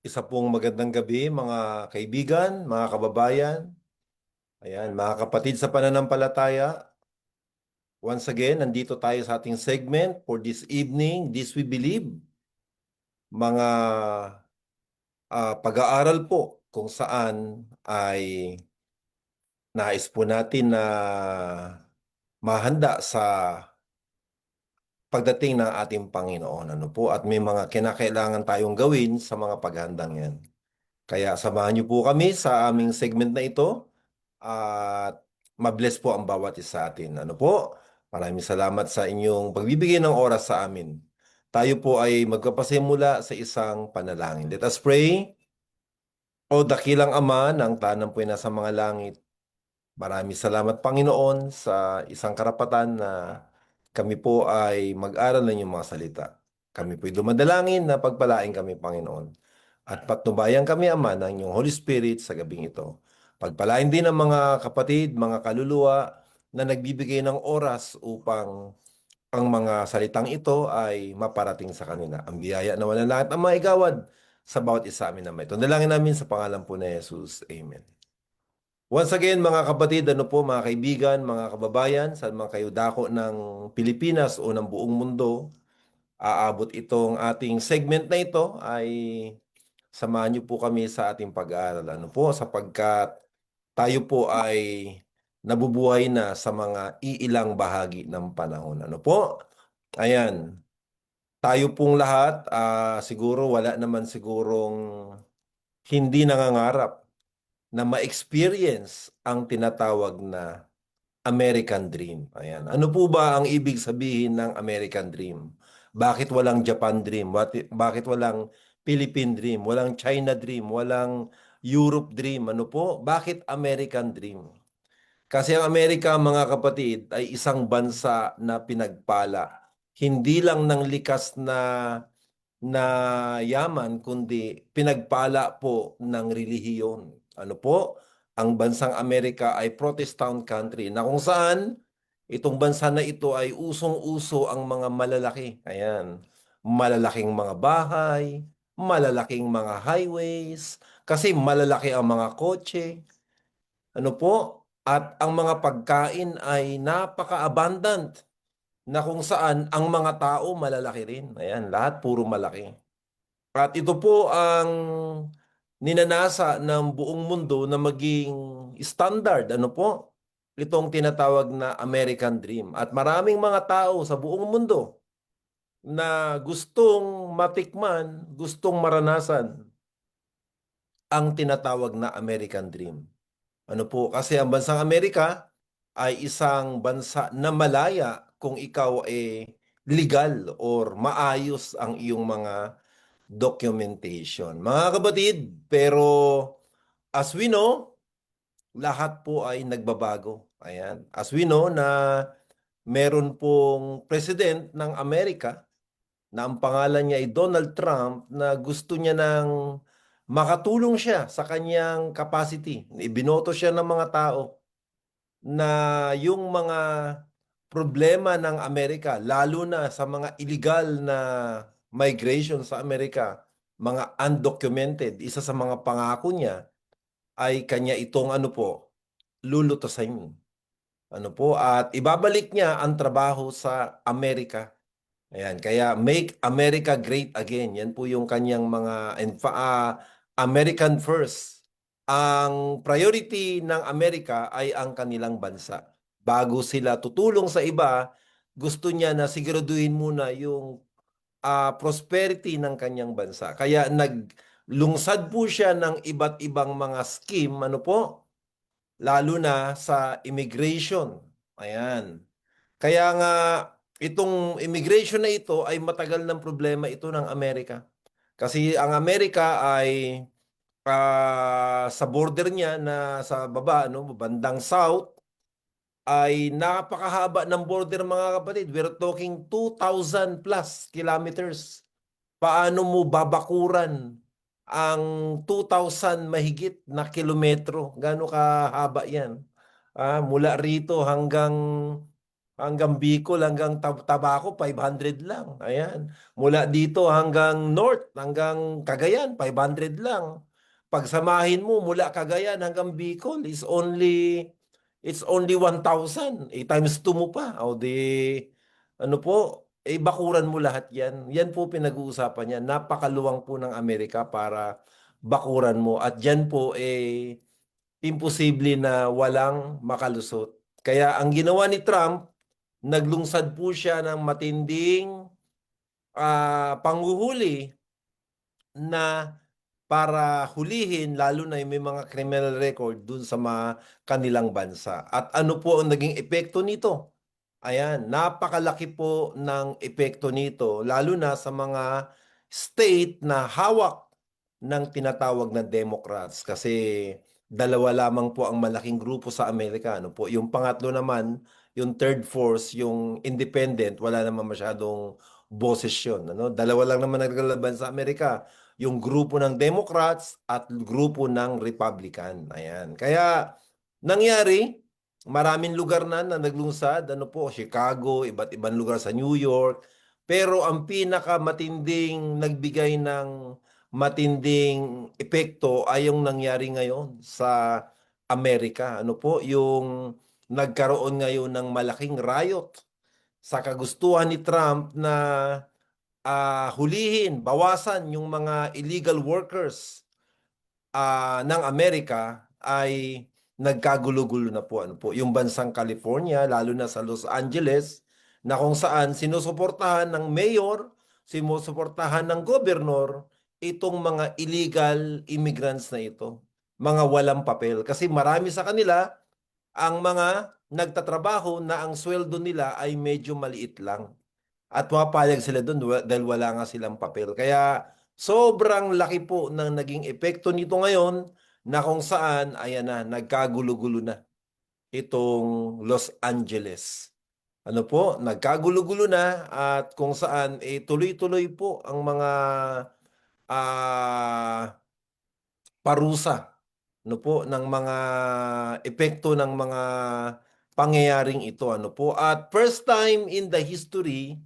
Isa pong magandang gabi mga kaibigan, mga kababayan, ayan, mga kapatid sa pananampalataya. Once again, nandito tayo sa ating segment for this evening, This We Believe. Mga pag-aaral po kung saan ay nais po natin na mahanda sa pagdating ng ating Panginoon. Ano po? At may mga kinakailangan tayong gawin sa mga paghandang yan. Kaya samahan niyo po kami sa aming segment na ito. At mabless po ang bawat isa sa atin. Ano po? Maraming salamat sa inyong pagbibigay ng oras sa amin. Tayo po ay magpapasimula sa isang panalangin. Let us pray. O dakilang Ama ng tanang po nasa mga langit. Maraming salamat Panginoon sa isang karapatan na kami po ay mag-aral ng iyong mga salita. Kami po'y dumadalangin na pagpalain kami Panginoon. At patnubayan kami Ama ng inyong Holy Spirit sa gabing ito. Pagpalain din ang mga kapatid, mga kaluluwa na nagbibigay ng oras upang ang mga salitang ito ay maparating sa kanila. Ang biyaya na walang langit ang maigawad sa bawat isa amin na may. Ito dalangin namin sa pangalan po ni Jesus. Amen. Once again, mga kapatid, ano po, mga kaibigan, mga kababayan, sa mga kayo dako ng Pilipinas o ng buong mundo, aabot itong ating segment na ito ay samahan niyo po kami sa ating pag-aaral. Ano po, sapagkat tayo po ay nabubuhay na sa mga iilang bahagi ng panahon. Ano po? Ayan. Tayo pong lahat, siguro wala naman sigurong hindi nangangarap na ma-experience ang tinatawag na American Dream. Ayan. Ano po ba ang ibig sabihin ng American Dream? Bakit walang Japan Dream? Bakit walang Philippine Dream? Walang China Dream? Walang Europe Dream? Ano po? Bakit American Dream? Kasi ang Amerika, mga kapatid, ay isang bansa na pinagpala. Hindi lang ng likas na yaman, kundi pinagpala po ng relihiyon. Ano po? Ang bansang Amerika ay Protestant country na kung saan itong bansa na ito ay usong-uso ang mga malalaki. Ayan. Malalaking mga bahay, malalaking mga highways, kasi malalaki ang mga kotse. Ano po? At ang mga pagkain ay napaka-abundant na kung saan ang mga tao malalaki rin. Ayan, lahat puro malaki. At ito po ang ninanasa ng buong mundo na maging standard. Ano po? Itong tinatawag na American Dream. At maraming mga tao sa buong mundo na gustong matikman, gustong maranasan ang tinatawag na American Dream. Ano po? Kasi ang bansang Amerika ay isang bansa na malaya kung ikaw legal or maayos ang iyong mga documentation. Mga kapatid, pero as we know, lahat po ay nagbabago. Ayan. As we know na meron pong president ng Amerika na ang pangalan niya ay Donald Trump na gusto niya ng makatulong siya sa kanyang capacity. Ibinoto siya ng mga tao na yung mga problema ng Amerika, lalo na sa mga illegal na migration sa Amerika, mga undocumented, isa sa mga pangako niya ay kanya itong ano po, lulutasin. Ano po, at ibabalik niya ang trabaho sa Amerika. Ayan, kaya Make America Great Again. Yan po yung kanyang mga American First. Ang priority ng Amerika ay ang kanilang bansa. Bago sila tutulong sa iba, gusto niya na siguraduhin muna yung prosperity ng kanyang bansa. Kaya naglungsad po siya ng iba't ibang mga scheme, ano po, lalo na sa immigration. Ayan. Kaya nga, itong immigration na ito ay matagal ng problema ito ng Amerika. Kasi ang Amerika ay sa border niya na sa baba, no, bandang south, ay napakahaba ng border mga kapatid. We're talking 2,000 plus kilometers. Paano mo babakuran ang 2,000 mahigit na kilometro? Gaano kahaba yan? Mula rito hanggang hanggang Bicol, hanggang Tabaco, 500 lang. Ayan. Mula dito hanggang North, hanggang Cagayan, 500 lang. Pagsamahin mo mula Cagayan hanggang Bicol is only it's only 1,000. Times 2 mo pa. O di ano po, bakuran mo lahat 'yan. Yan po pinag-uusapan niya. Napakaluwang po ng Amerika para bakuran mo at diyan po imposible na walang makalusot. Kaya ang ginawa ni Trump, naglungsad po siya ng matinding panghuhuli na para hulihin lalo na yung may mga criminal record dun sa mga kanilang bansa. At ano po ang naging epekto nito? Ayan, napakalaki po ng epekto nito lalo na sa mga state na hawak ng tinatawag na Democrats kasi dalawa lamang po ang malaking grupo sa Amerika. Ano po? Yung pangatlo naman, yung third force, yung independent, wala naman masyadong boses yun. Ano? Dalawa lang naman naglalaban sa Amerika, yung grupo ng Democrats at grupo ng Republican. Ayan. Kaya nangyari, maraming lugar na naglungsad, ano po, Chicago, iba't ibang lugar sa New York. Pero ang pinakamatinding nagbigay ng matinding epekto ay yung nangyari ngayon sa Amerika. Ano po, yung nagkaroon ngayon ng malaking riot sa kagustuhan ni Trump na hulihin, bawasan yung mga illegal workers ng Amerika ay nagkagulo-gulo na po. Ano po, yung bansang California, lalo na sa Los Angeles, na kung saan sinusuportahan ng mayor, sinusuportahan ng gobernur itong mga illegal immigrants na ito. Mga walang papel. Kasi marami sa kanila ang mga nagtatrabaho na ang sweldo nila ay medyo maliit lang. At pumapayag sila doon dahil wala nga silang papel. Kaya sobrang laki po ng naging epekto nito ngayon na kung saan, ayan na, nagkagulo-gulo na itong Los Angeles. Ano po, nagkagulo-gulo na at kung saan tuloy-tuloy po ang mga ah, parusa ano po ng mga epekto ng mga pangyayaring ito ano po at first time in the history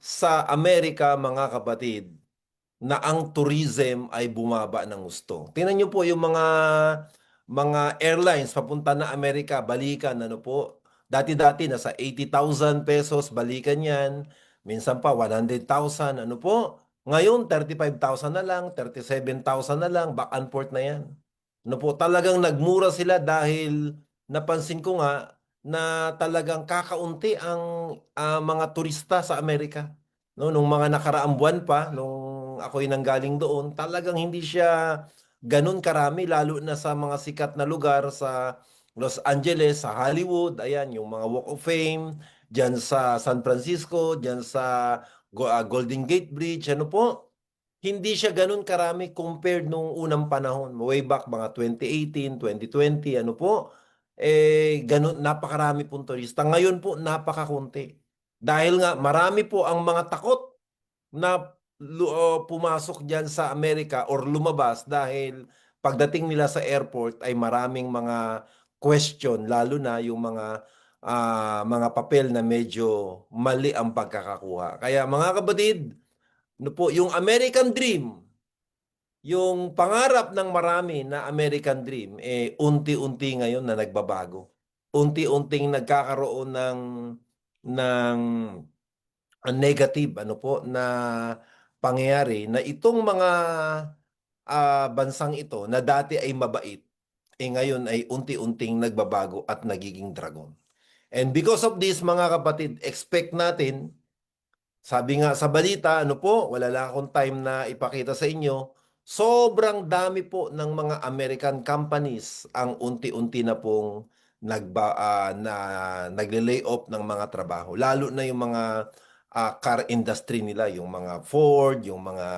sa Amerika, mga kapatid, na ang tourism ay bumaba ng gusto. Tingnan niyo po yung mga airlines papunta na Amerika, balikan, ano po. Dati-dati nasa 80,000 pesos, balikan yan. Minsan pa 100,000, ano po. Ngayon, 35,000 na lang, 37,000 na lang, back and forth na yan. Ano po, talagang nagmura sila dahil napansin ko nga na talagang kakaunti ang mga turista sa Amerika. No, nung mga nakaraang buwan pa, nung ako'y nanggaling doon, talagang hindi siya ganun karami, lalo na sa mga sikat na lugar sa Los Angeles, sa Hollywood, ayan, yung mga Walk of Fame, dyan sa San Francisco, dyan sa Golden Gate Bridge, ano po, hindi siya ganun karami compared nung unang panahon. Way back mga 2018, 2020, ano po, ganun, napakarami pong turista. Ngayon po, napakakunti. Dahil nga, marami po ang mga takot na pumasok diyan sa Amerika or lumabas dahil pagdating nila sa airport ay maraming mga question lalo na yung mga papel na medyo mali ang pagkakakuha. Kaya mga kapatid, ano po, yung American Dream, yung pangarap ng marami na American Dream, unti-unti ngayon na nagbabago. Unti-unting nagkakaroon ng negative ano po na pangyayari na itong mga bansang ito na dati ay mabait, ngayon ay unti-unting nagbabago at nagiging dragon. And because of this, mga kapatid, expect natin, sabi nga sa balita, ano po, wala lang akong time na ipakita sa inyo, sobrang dami po ng mga American companies ang unti-unti na pong nagle-lay off ng mga trabaho. Lalo na yung mga car industry nila, yung mga Ford, yung mga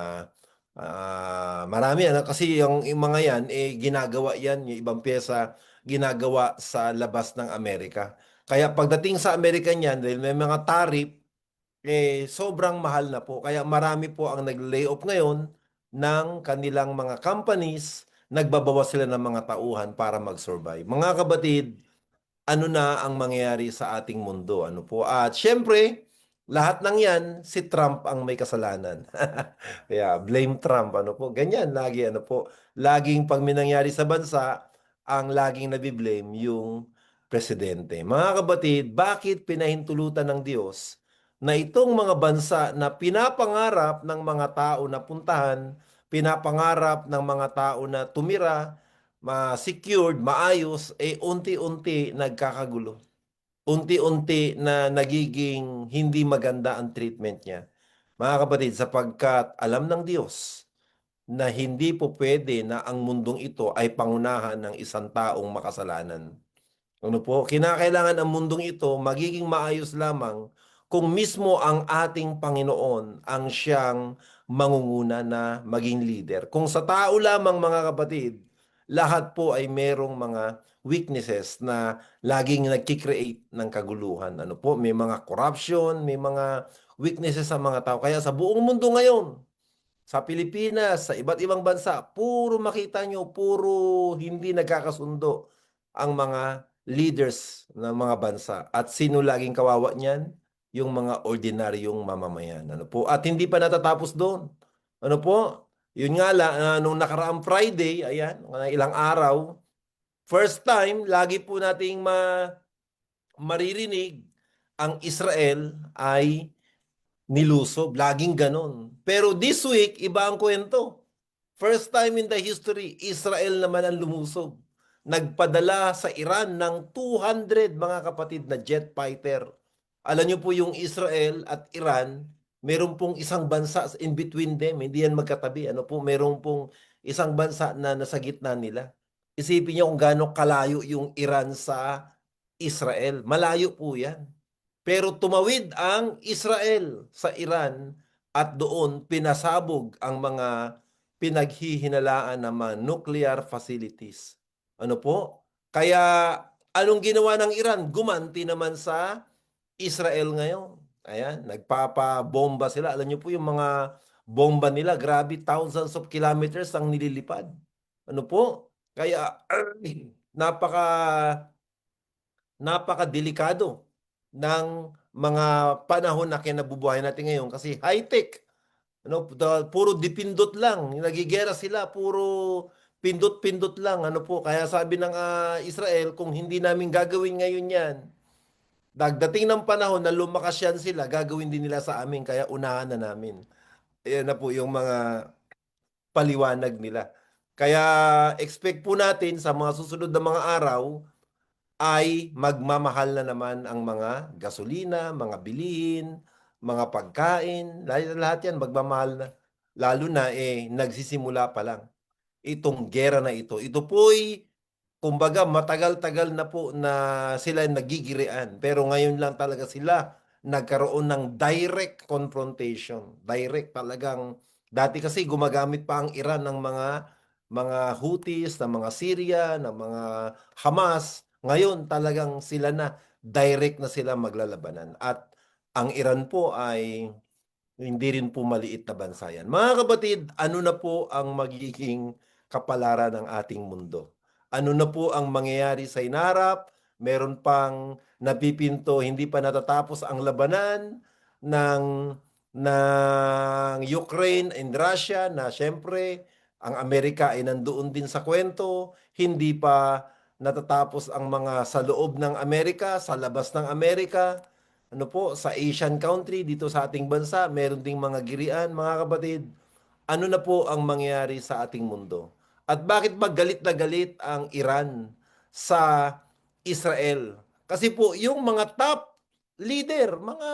marami ano kasi yung mga yan ginagawa yan, yung ibang pyesa ginagawa sa labas ng Amerika. Kaya pagdating sa Amerika niyan, dahil may mga tariff sobrang mahal na po. Kaya marami po ang nag-layoff ngayon ng kanilang mga companies, nagbabawas sila ng mga tauhan para mag-survive. Mga kapatid, ano na ang mangyayari sa ating mundo. Ano po? At syempre, lahat ng yan, si Trump ang may kasalanan. Kaya blame Trump. Ano po? Ganyan lagi. Ano po? Laging pag may nangyari sa bansa, ang laging nabiblame yung presidente. Mga kapatid, bakit pinahintulutan ng Diyos na itong mga bansa na pinapangarap ng mga tao na puntahan, pinapangarap ng mga tao na tumira, ma-secured, maayos, eh unti-unti nagkakagulo. Unti-unti na nagiging hindi maganda ang treatment niya. Mga kapatid, sapagkat alam ng Diyos na hindi po pwede na ang mundong ito ay pangunahan ng isang taong makasalanan. Ano po? Kinakailangan ang mundong ito magiging maayos lamang kung mismo ang ating Panginoon ang siyang mangunguna na maging leader. Kung sa tao lamang mga kapatid, lahat po ay merong mga weaknesses na laging nagkikreate ng kaguluhan. Ano po? May mga corruption, may mga weaknesses sa mga tao. Kaya sa buong mundo ngayon, sa Pilipinas, sa iba't ibang bansa, puro makita nyo, puro hindi nagkakasundo ang mga leaders ng mga bansa. At sino laging kawawa niyan? Yung mga ordinaryong mamamayan. Ano po? At hindi pa natatapos doon. Ano po? Yun nga lang, nung nakaraang Friday, ayan, ilang araw, first time, lagi po nating maririnig ang Israel ay nilusob. Laging ganon. Pero this week, iba ang kwento. First time in the history, Israel naman ang lumusob. Nagpadala sa Iran ng 200 mga kapatid na jet fighter. Alam niyo po yung Israel at Iran, meron pong isang bansa in between them, hindi yan magkatabi. Ano po, meron pong isang bansa na nasa gitna nila. Isipin niyo kung gaano kalayo yung Iran sa Israel. Malayo po yan. Pero tumawid ang Israel sa Iran at doon pinasabog ang mga pinaghihinalaan ng mga nuclear facilities. Ano po? Kaya anong ginawa ng Iran? Gumanti naman sa Israel ngayon. Ayan, nagpapabomba sila. Alam niyo po yung mga bomba nila, grabe, thousands of kilometers ang nililipad. Ano po? Kaya napaka napakadelikado ng mga panahon na kinabubuhay natin ngayon kasi high-tech. Ano, puro dipindot lang. Nagigera sila, puro pindot-pindot lang. Ano po, kaya sabi ng Israel, kung hindi namin gagawin ngayon yan, dagdating ng panahon na lumakas yan sila, gagawin din nila sa amin, kaya unahan na namin. Ayan na po yung mga paliwanag nila. Kaya expect po natin sa mga susunod na mga araw, ay magmamahal na naman ang mga gasolina, mga bilihin, mga pagkain, lahat yan magmamahal na. Lalo na nagsisimula pa lang itong gera na ito. Ito po'y kumbaga matagal-tagal na po na sila nagigirian. Pero ngayon lang talaga sila nagkaroon ng direct confrontation. Direct talagang, dati kasi gumagamit pa ang Iran ng mga Houthis, ng mga Syria, ng mga Hamas. Ngayon talagang sila na, direct na sila maglalabanan. At ang Iran po ay hindi rin po maliit na bansa yan. Mga kapatid, ano na po ang magiging kapalaran ng ating mundo? Ano na po ang mangyayari sa inarap? Meron pang napipinto, hindi pa natatapos ang labanan ng, ng Ukraine and Russia na syempre ang Amerika ay nandoon din sa kwento. Hindi pa natatapos ang mga sa loob ng Amerika, sa labas ng Amerika. Ano po, sa Asian country, dito sa ating bansa, meron ding mga girian, mga kapatid. Ano na po ang mangyayari sa ating mundo? At bakit ba galit na galit ang Iran sa Israel? Kasi po, yung mga top leader, mga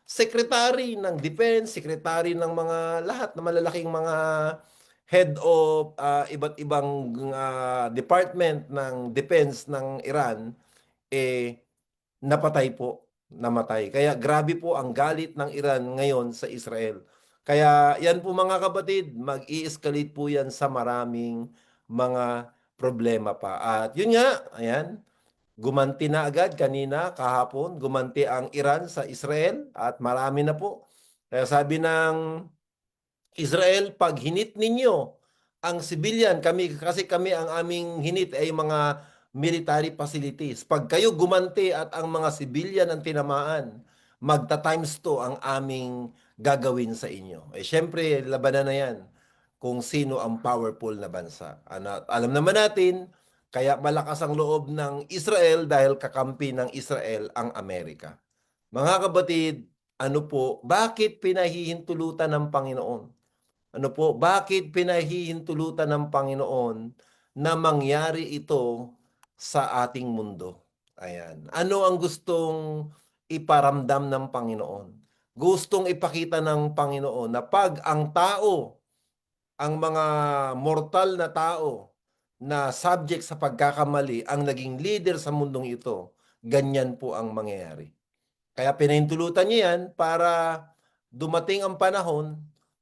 secretary ng defense, secretary ng mga lahat na malalaking mga head of iba't ibang department ng defense ng Iran, napatay po, namatay. Kaya grabe po ang galit ng Iran ngayon sa Israel. Kaya yan po mga kapatid, mag-i-escalate po yan sa maraming mga problema pa. At yun nga, ayan, gumanti na agad kanina, kahapon, gumanti ang Iran sa Israel at marami na po. Kaya sabi ng Israel, pag hinit ninyo ang civilian, kami, kasi kami ang aming hinit ay mga military facilities. Pag kayo gumanti at ang mga civilian ang tinamaan, magta-times 2 ang aming gagawin sa inyo. Eh syempre, labanan na yan kung sino ang powerful na bansa. Alam naman natin, kaya malakas ang loob ng Israel dahil kakampi ng Israel ang Amerika. Mga kapatid, ano po, bakit pinahihintulutan ng Panginoon? Ano po, bakit pinahihintulutan ng Panginoon na mangyari ito sa ating mundo? Ayan. Ano ang gustong iparamdam ng Panginoon? Gustong ipakita ng Panginoon na pag ang tao, ang mga mortal na tao na subject sa pagkakamali ang naging leader sa mundong ito, ganyan po ang mangyayari. Kaya pinahintulutan niya yan para dumating ang panahon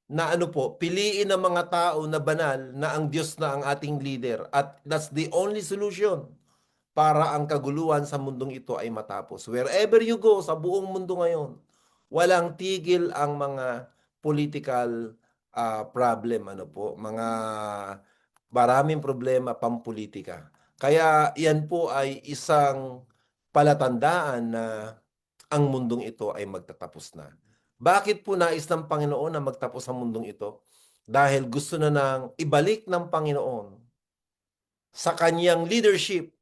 na ano po, piliin ng mga tao na banal na ang Diyos na ang ating leader. At that's the only solution para ang kaguluhan sa mundong ito ay matapos. Wherever you go sa buong mundo ngayon, walang tigil ang mga political problem, ano po, mga maraming problema pampolitika. Kaya yan po ay isang palatandaan na ang mundong ito ay magtatapos na. Bakit po nais ng Panginoon na magtapos ang mundong ito? Dahil gusto na nang ibalik ng Panginoon sa kanyang leadership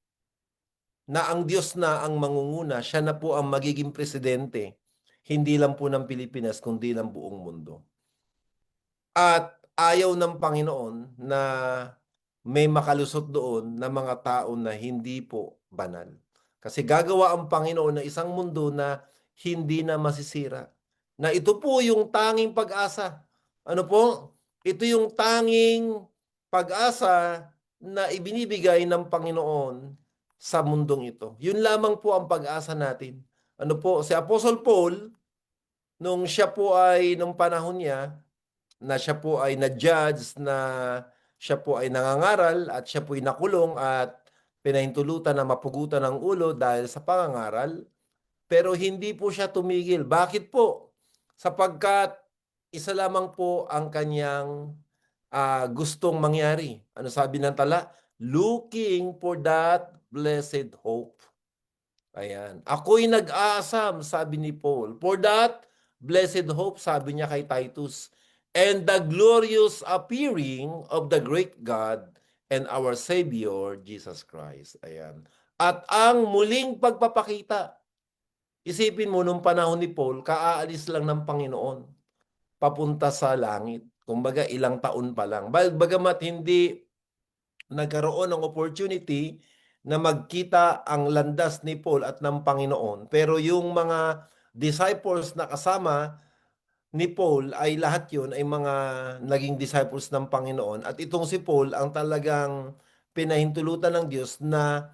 na ang Diyos na ang mangunguna, siya na po ang magiging presidente, hindi lang po ng Pilipinas, kundi ng buong mundo. At ayaw ng Panginoon na may makalusot doon na mga tao na hindi po banal. Kasi gagawa ang Panginoon ng isang mundo na hindi na masisira. Na ito po yung tanging pag-asa. Ano po? Ito yung tanging pag-asa na ibinibigay ng Panginoon sa mundong ito. Yun lamang po ang pag-asa natin. Ano po? Si Apostle Paul, nung siya po ay, nung panahon niya, na siya po ay na-judge, na siya po ay nangangaral at siya po ay nakulong at pinahintulutan na mapugutan ng ulo dahil sa pangangaral. Pero hindi po siya tumigil. Bakit po? Sapagkat isa lamang po ang kanyang gustong mangyari. Ano sabi ng tala? Looking for that blessed hope. Ayan. Ako'y nag-aasam, sabi ni Paul. For that blessed hope, sabi niya kay Titus, and the glorious appearing of the great God and our Savior, Jesus Christ. Ayan. At ang muling pagpapakita. Isipin mo, nung panahon ni Paul, kaaalis lang ng Panginoon papunta sa langit. Kumbaga, ilang taon pa lang. Bagamat hindi nagkaroon ng opportunity na magkita ang landas ni Paul at ng Panginoon. Pero yung mga disciples na kasama ni Paul ay lahat yun ay mga naging disciples ng Panginoon. At itong si Paul ang talagang pinahintulutan ng Diyos na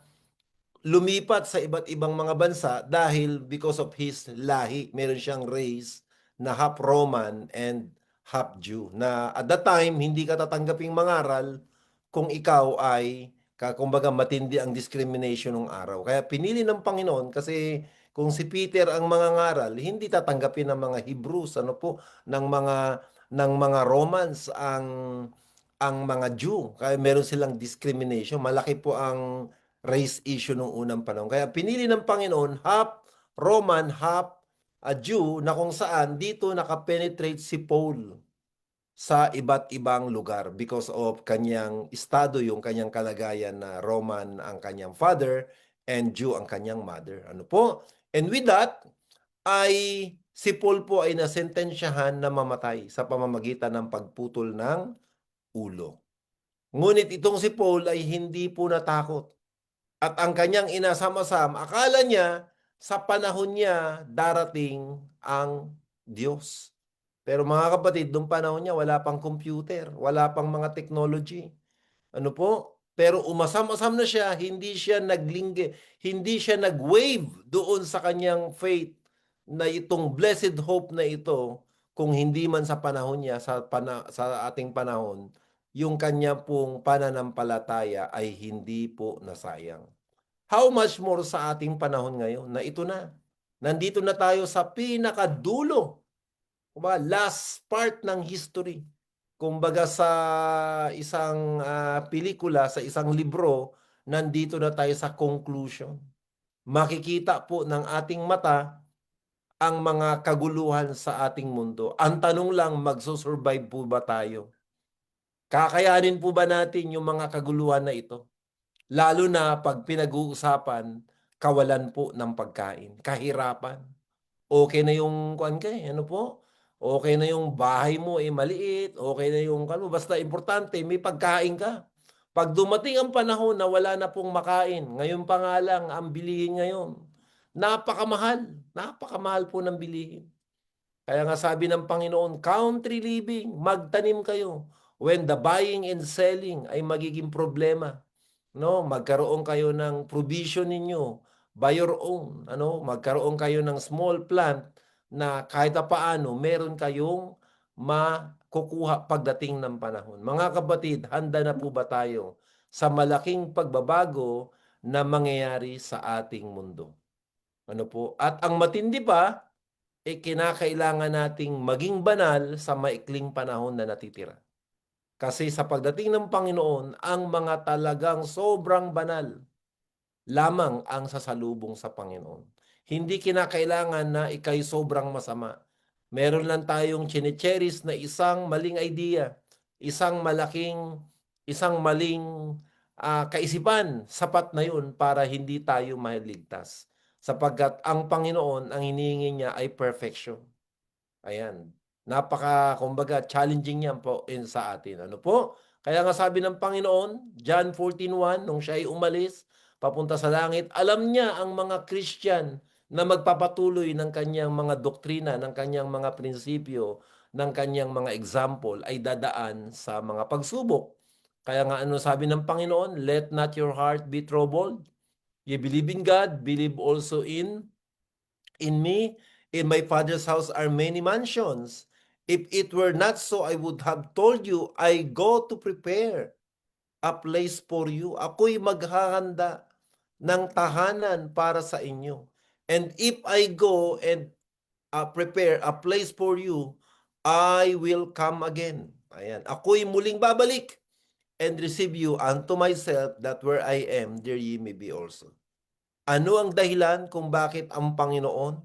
lumipat sa iba't ibang mga bansa dahil because of his lahi. Meron siyang race na half Roman and half Jew. Na at that time, hindi ka tatanggaping mangaral kung ikaw ay, kumbaga, matindi ang discrimination ng araw. Kaya pinili ng Panginoon kasi kung si Peter ang mangangaral, hindi tatanggapin ng mga Hebrews, ano po, ng mga Romans ang mga Jew. Kaya meron silang discrimination. Malaki po ang race issue nung unang panahon. Kaya pinili ng Panginoon half Roman, half Jew, na kung saan dito nakapenetrate si Paul sa iba't ibang lugar because of kanyang estado, yung kanyang kalagayan na Roman ang kanyang father and Jew ang kanyang mother. Ano po? And with that, ay si Paul po ay nasentensyahan na mamatay sa pamamagitan ng pagputol ng ulo. Ngunit itong si Paul ay hindi po natakot. At ang kanyang inasam-asam, akala niya sa panahon niya darating ang Diyos. Pero mga kapatid, nung panahon niya wala pang computer, wala pang mga technology. Ano po? Pero umasam-asam na siya, hindi siya hindi siya nag-wave doon sa kanyang faith na itong blessed hope na ito, kung hindi man sa panahon niya, sa ating panahon, yung kanya pong pananampalataya ay hindi po nasayang. How much more sa ating panahon ngayon na ito na. Nandito na tayo sa pinakadulo. Kumbaga, last part ng history. Kumbaga sa isang pelikula, sa isang libro, nandito na tayo sa conclusion. Makikita po ng ating mata ang mga kaguluhan sa ating mundo. Ang tanong lang, magsusurvive po ba tayo? Kakayanin po ba natin yung mga kaguluhan na ito? Lalo na pag pinag-uusapan, kawalan po ng pagkain, kahirapan. Okay na yung kuan ka ano po? Okay na yung bahay mo maliit, okay na yung ano, basta importante may pagkain ka. Pag dumating ang panahon na wala na pong makain, ngayon pa nga lang ang bilihin ngayon, napakamahal, napakamahal po ng bilihin. Kaya nga sabi ng Panginoon, country living, magtanim kayo. When the buying and selling ay magiging problema, no, magkaroon kayo ng provision ninyo by your own, ano, magkaroon kayo ng small plant na kahit paano meron kayong makukuha pagdating ng panahon. Mga kapatid, handa na po ba tayo sa malaking pagbabago na mangyayari sa ating mundo? Ano po? At ang matindi pa, kinakailangan nating maging banal sa maikling panahon na natitira. Kasi sa pagdating ng Panginoon, ang mga talagang sobrang banal lamang ang sasalubong sa Panginoon. Hindi kinakailangan na ikay sobrang masama. Meron lang tayong chine-cherish na isang maling idea, isang maling kaisipan, sapat na yun para hindi tayo maligtas. Sapagkat ang Panginoon, ang hinihingi niya ay perfection. Ayan. Kumbaga, challenging yan po sa atin. Ano po? Kaya nga sabi ng Panginoon, John 14:1, nung siya ay umalis, papunta sa langit, alam niya ang mga Christian na magpapatuloy ng kanyang mga doktrina, ng kanyang mga prinsipyo, ng kanyang mga example ay dadaan sa mga pagsubok. Kaya nga ano sabi ng Panginoon, let not your heart be troubled. You believe in God, believe also in me. In my Father's house are many mansions. If it were not so, I would have told you, I go to prepare a place for you. Ako'y maghahanda ng tahanan para sa inyo. And if I go and prepare a place for you, I will come again. Ayan. Ako'y muling babalik and receive you unto myself, that where I am, there ye may be also. Ano ang dahilan kung bakit ang Panginoon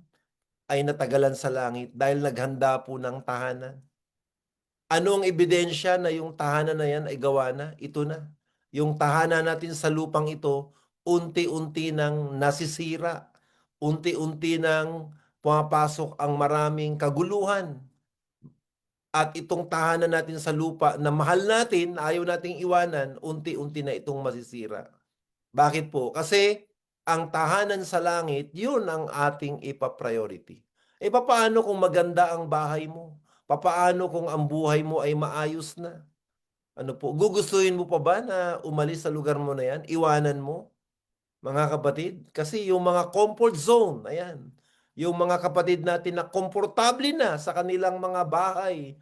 ay natagalan sa langit? Dahil naghanda po ng tahanan. Ano ang ebidensya na yung tahanan na yan ay gawa na? Ito na. Yung tahanan natin sa lupang ito, unti-unti nang nasisira. Unti-unti nang pumapasok ang maraming kaguluhan. At itong tahanan natin sa lupa na mahal natin, ayaw nating iwanan, unti-unti na itong masisira. Bakit po? Kasi ang tahanan sa langit, yun ang ating ipa-priority. Papaano kung maganda ang bahay mo? Papaano kung ang buhay mo ay maayos na? Ano po? Gugustuhin mo pa ba na umalis sa lugar mo na yan? Iwanan mo? Mga kapatid? Kasi yung mga comfort zone, ayan. Yung mga kapatid natin na komportable na sa kanilang mga bahay,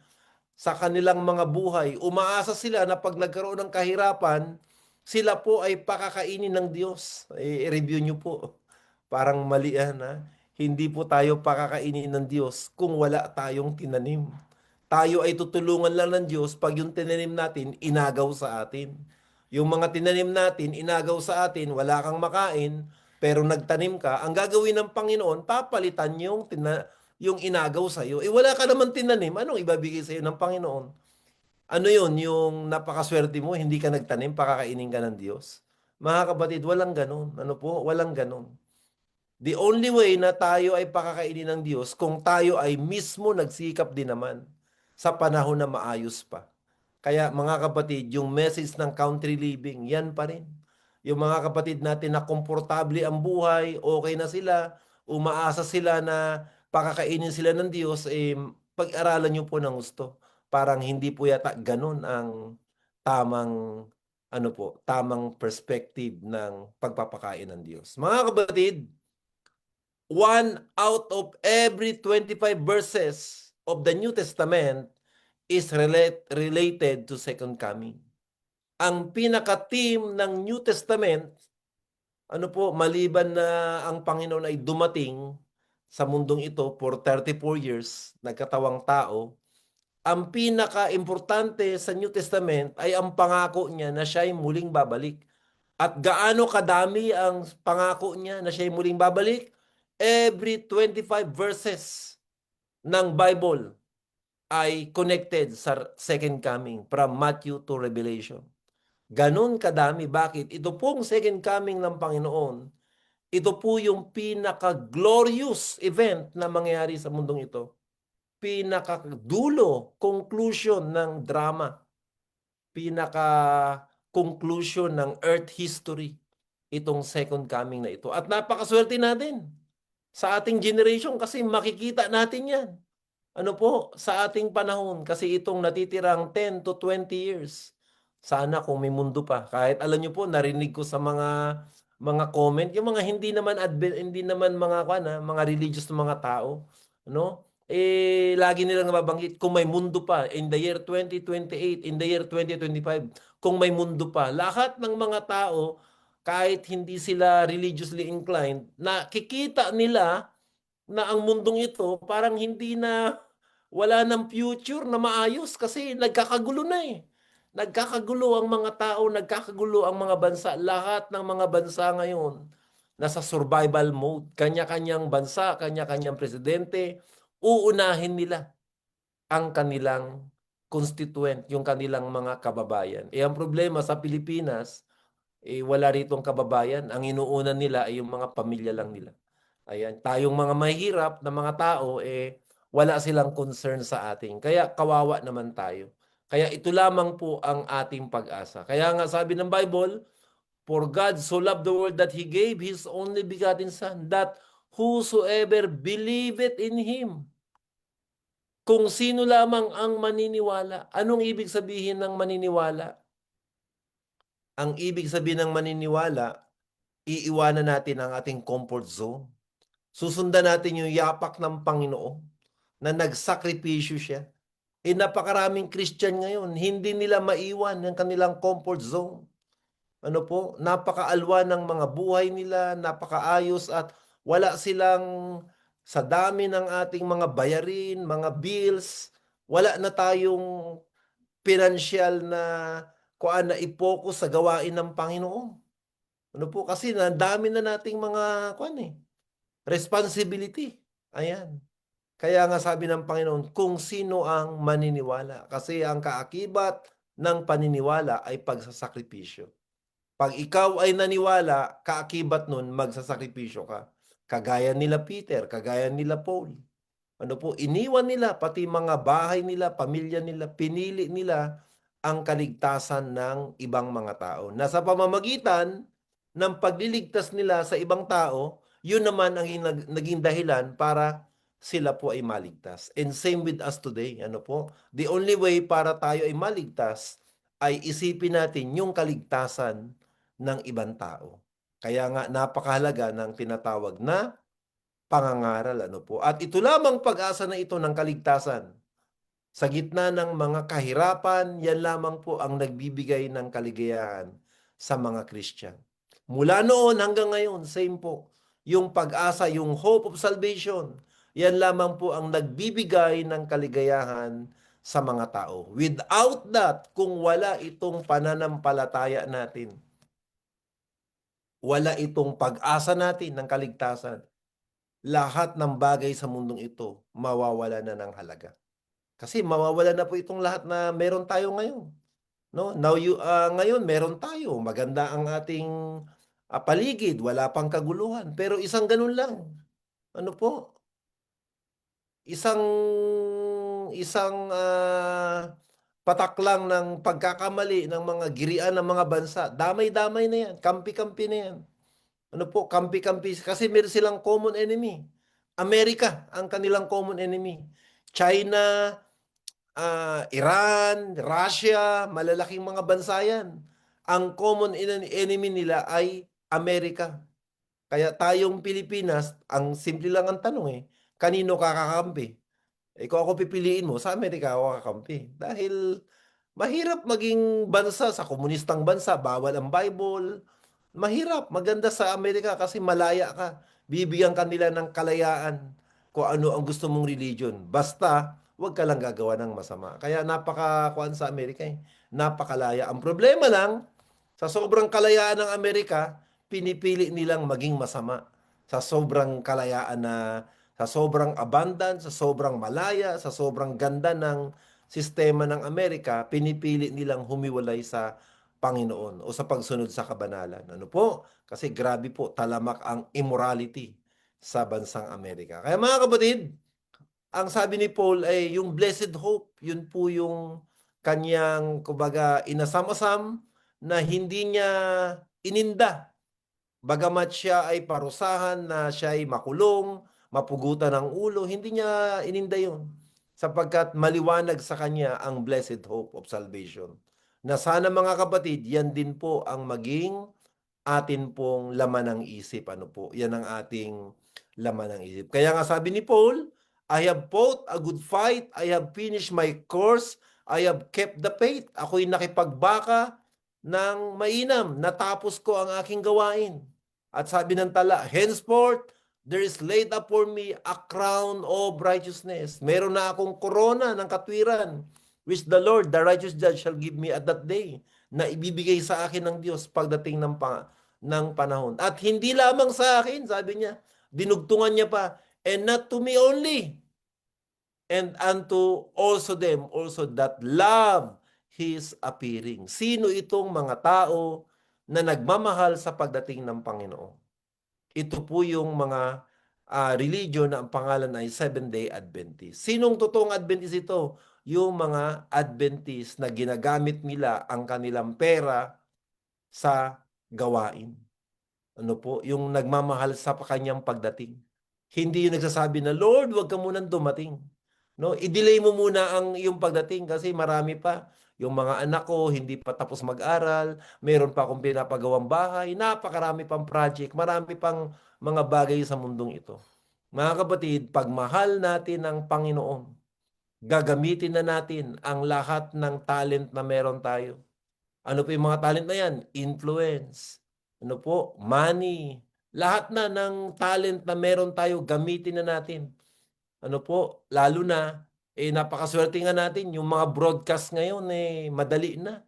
sa kanilang mga buhay, umaasa sila na pag nagkaroon ng kahirapan, sila po ay pakakainin ng Diyos. I-review nyo po. Parang mali yan, ha? Hindi po tayo pakakainin ng Diyos kung wala tayong tinanim. Tayo ay tutulungan lang ng Diyos pag yung tinanim natin, inagaw sa atin. Yung mga tinanim natin, inagaw sa atin, wala kang makain, pero nagtanim ka, ang gagawin ng Panginoon, papalitan yung inagaw sa'yo. Wala ka naman tinanim, anong ibabigay sa'yo ng Panginoon? Ano yun, yung napakaswerte mo, hindi ka nagtanim, pakakainin ka ng Diyos? Mga kapatid, walang ganun. Ano po? Walang ganun. The only way na tayo ay pakakainin ng Diyos kung tayo ay mismo nagsikap din naman sa panahon na maayos pa. Kaya mga kapatid, yung message ng country living, yan pa rin. Yung mga kapatid natin na komportable ang buhay, okay na sila, umaasa sila na pakakainin sila ng Diyos, pag-aralan nyo po ng gusto. Parang hindi po yata ganun ang tamang tamang perspective ng pagpapakain ng Diyos. Mga kapatid, 1 out of every 25 verses of the New Testament is related to second coming. Ang pinaka-theme ng New Testament, maliban na ang Panginoon ay dumating sa mundong ito for 34 years, nagkatawang tao, ang pinaka-importante sa New Testament ay ang pangako niya na siya ay muling babalik At gaano kadami ang pangako niya na siya'y muling babalik? Every 25 verses ng Bible ay connected sa second coming from Matthew to Revelation. Ganon kadami. Bakit? Ito pong second coming ng Panginoon, ito po yung pinaka-glorious event na mangyayari sa mundong ito. Pinaka-dulo, conclusion ng drama. Pinaka-conclusion ng earth history. Itong second coming na ito. At napakaswerte natin sa ating generation kasi makikita natin yan. Ano po, sa ating panahon, kasi itong natitirang 10 to 20 years, sana kung may mundo pa. Kahit alam nyo po, narinig ko sa mga comment, yung mga hindi naman mga religious na mga tao, no? Lagi nilang nababanggit kung may mundo pa in the year 2028, in the year 2025, kung may mundo pa. Lahat ng mga tao, kahit hindi sila religiously inclined, nakikita nila na ang mundong ito parang hindi na wala ng future na maayos kasi nagkakagulo na eh. Nagkakagulo ang mga tao, nagkakagulo ang mga bansa. Lahat ng mga bansa ngayon nasa survival mode. Kanya-kanyang bansa, kanya-kanyang presidente, uunahin nila ang kanilang constituent, yung kanilang mga kababayan. Ang problema sa Pilipinas, wala ritong kababayan. Ang inuuna nila ay yung mga pamilya lang nila. Ayan, tayong mga mahirap na mga tao, wala silang concern sa atin. Kaya kawawa naman tayo. Kaya ito lamang po ang ating pag-asa. Kaya nga sabi ng Bible, for God so loved the world that He gave His only begotten Son, that whosoever believeth in Him, kung sino lamang ang maniniwala. Anong ibig sabihin ng maniniwala? Ang ibig sabihin ng maniniwala, iiwanan natin ang ating comfort zone. Susundan natin yung yapak ng Panginoon na nagsakripisyo siya. Napakaraming Christian ngayon, hindi nila maiwan ang kanilang comfort zone. Ano po, napakaalwa ng mga buhay nila, napakaayos at wala silang sa dami ng ating mga bayarin, mga bills, wala na tayong financial na kuan na i-focus sa gawain ng Panginoon. Ano po, kasi na dami na nating mga kuan responsibility. Ayan. Kaya nga sabi ng Panginoon, kung sino ang maniniwala. Kasi ang kaakibat ng paniniwala ay pagsasakripisyo. Pag ikaw ay naniwala, kaakibat nun, magsasakripisyo ka. Kagaya nila Peter, kagaya nila Paul. Ano po, iniwan nila, pati mga bahay nila, pamilya nila, pinili nila ang kaligtasan ng ibang mga tao. Na sa pamamagitan ng pagliligtas nila sa ibang tao, yun naman ang naging dahilan para sila po ay maligtas. And same with us today. Ano po? The only way para tayo ay maligtas ay isipin natin yung kaligtasan ng ibang tao. Kaya nga napakahalaga ng tinatawag na pangangaral. Ano po? At ito lamang pag-asa na ito ng kaligtasan. Sa gitna ng mga kahirapan, yan lamang po ang nagbibigay ng kaligayahan sa mga Christian. Mula noon hanggang ngayon, same po. Yung pag-asa, yung hope of salvation, yan lamang po ang nagbibigay ng kaligayahan sa mga tao. Without that, kung wala itong pananampalataya natin, wala itong pag-asa natin ng kaligtasan, lahat ng bagay sa mundong ito mawawala na ng halaga. Kasi mawawala na po itong lahat na meron tayo ngayon. No? Ngayon meron tayo. Maganda ang ating paligid. Wala pang kaguluhan. Pero isang ganun lang. Ano po? Isang patak lang ng pagkakamali ng mga girian ng mga bansa. Damay-damay na yan. Kampi-kampi na yan. Ano po? Kampi-kampi. Kasi meron silang common enemy. Amerika ang kanilang common enemy. China, Iran, Russia, malalaking mga bansa yan. Ang common enemy nila ay Amerika. Kaya tayong Pilipinas, ang simple lang ang tanong kanino kakakampi? Kung ako pipiliin mo, sa Amerika ako kakampi. Dahil mahirap maging bansa sa komunistang bansa, bawal ang Bible. Mahirap, maganda sa Amerika kasi malaya ka. Bibigyan kanila ng kalayaan kung ano ang gusto mong religion. Basta, huwag ka lang gagawa ng masama. Kaya napakakuan sa Amerika Napakalaya. Ang problema lang, Sa sobrang kalayaan ng Amerika, pinipili nilang maging masama. Sa sobrang kalayaan sa sobrang abundance, sa sobrang malaya, sa sobrang ganda ng sistema ng Amerika, pinipili nilang humiwalay sa Panginoon o sa pagsunod sa kabanalan. Ano po? Kasi grabe po, talamak ang immorality sa bansang Amerika. Kaya mga kapatid, ang sabi ni Paul ay yung blessed hope, yun po yung kanyang, kumbaga, inasam-asam na hindi niya ininda. Bagamat siya ay parusahan na siya ay makulong, mapugutan ng ulo, hindi niya ininda yun. Sapagkat maliwanag sa kanya ang blessed hope of salvation. Na sana mga kapatid, yan din po ang maging atin pong laman ng isip. Ano po? Yan ang ating laman ng isip. Kaya nga sabi ni Paul, I have fought a good fight, I have finished my course, I have kept the faith. Ako'y nakipagbaka ng mainam, natapos ko ang aking gawain. At sabi ng tala, henceforth, there is laid up for me a crown of righteousness. Meron na akong korona ng katwiran, which the Lord, the righteous judge, shall give me at that day, na ibibigay sa akin ng Diyos pagdating ng panahon. At hindi lamang sa akin, sabi niya, dinugtungan niya pa, and not to me only, and unto also them also that love His appearing. Sino itong mga tao na nagmamahal sa pagdating ng Panginoon? Ito po yung mga religion na ang pangalan ay Seventh-day Adventist. Sinong totoong Adventist ito? Yung mga Adventist na ginagamit nila ang kanilang pera sa gawain. Ano po, yung nagmamahal sa kanyang pagdating. Hindi yung nagsasabi na, Lord, wag ka munang dumating. No, i-delay mo muna ang iyong pagdating kasi marami pa. Yung mga anak ko hindi pa tapos mag-aral, meron pa akong pinapagawang bahay, napakarami pang project, marami pang mga bagay sa mundong ito. Mga kapatid, pag mahal natin ang Panginoon, gagamitin na natin ang lahat ng talent na meron tayo. Ano po yung mga talent na yan? Influence. Ano po? Money. Lahat na ng talent na meron tayo, gamitin na natin. Ano po? Lalo na, napakaswerte nga natin, yung mga broadcast ngayon, madali na.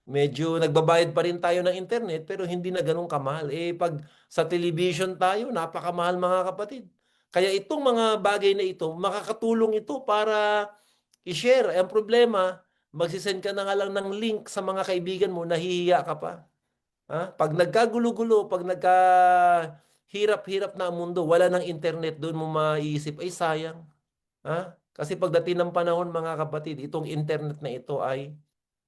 Medyo nagbabayad pa rin tayo ng internet, pero hindi na ganun kamahal. Pag sa television tayo, napakamahal mga kapatid. Kaya itong mga bagay na ito, makakatulong ito para i-share. Ang problema, magsisend ka na nga lang ng link sa mga kaibigan mo, nahihiya ka pa. Ha? Pag nagkagulo-gulo, pag nagkahirap-hirap na ang mundo, wala ng internet, doon mo maiisip, ay sayang. Ha? Kasi pagdating ng panahon, mga kapatid, itong internet na ito ay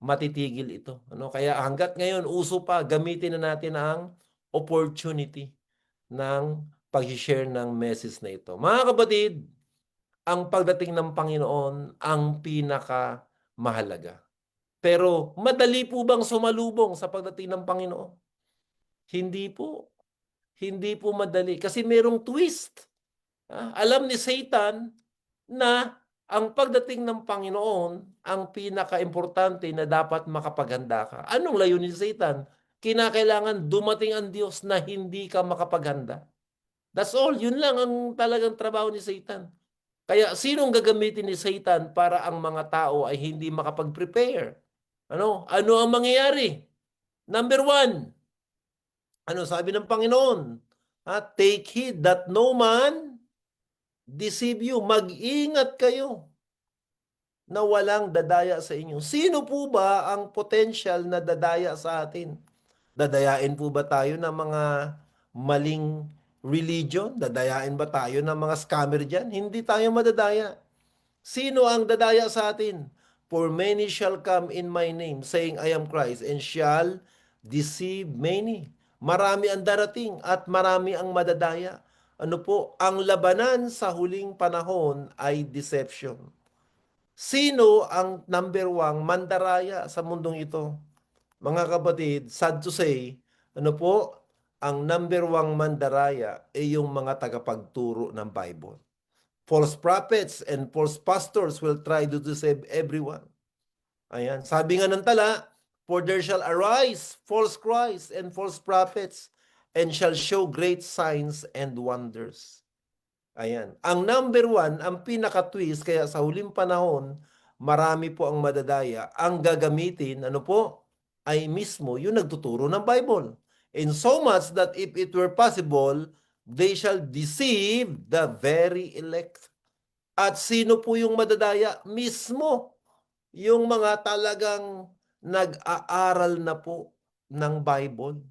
matitigil ito. Ano? Kaya hanggat ngayon, uso pa, gamitin na natin ang opportunity ng pag-share ng message na ito. Mga kapatid, ang pagdating ng Panginoon ang pinaka mahalaga. Pero madali po bang sumalubong sa pagdating ng Panginoon? Hindi po. Hindi po madali. Kasi merong twist. Alam ni Satan na ang pagdating ng Panginoon ang pinaka-importante na dapat makapaghanda ka. Anong layunin ni Satan? Kinakailangan dumating ang Diyos na hindi ka makapaghanda. That's all. Yun lang ang talagang trabaho ni Satan. Kaya sinong gagamitin ni Satan para ang mga tao ay hindi makapag-prepare? Ano? Ano ang mangyayari? Number one, ano sabi ng Panginoon? Take heed that no man deceive you. Mag-ingat kayo na walang dadaya sa inyo. Sino po ba ang potential na dadaya sa atin? Dadayain po ba tayo ng mga maling religion? Dadayain ba tayo ng mga scammer dyan? Hindi tayo madadaya. Sino ang dadaya sa atin? For many shall come in my name, saying, I am Christ, and shall deceive many. Marami ang darating at marami ang madadaya. Ano po? Ang labanan sa huling panahon ay deception. Sino ang number one mandaraya sa mundong ito? Mga kapatid, sad to say, ano po? Ang number one mandaraya ay yung mga tagapagturo ng Bible. False prophets and false pastors will try to deceive everyone. Ayan. Sabi nga ng tala, for there shall arise false Christs and false prophets and shall show great signs and wonders. Ayan. Ang number one, ang pinaka-twist, kaya sa huling panahon, marami po ang madadaya. Ang gagamitin, ano po? ay mismo yung nagtuturo ng Bible. In so much that if it were possible, they shall deceive the very elect. At sino po yung madadaya? Mismo yung mga talagang nag-aaral na po ng Bible.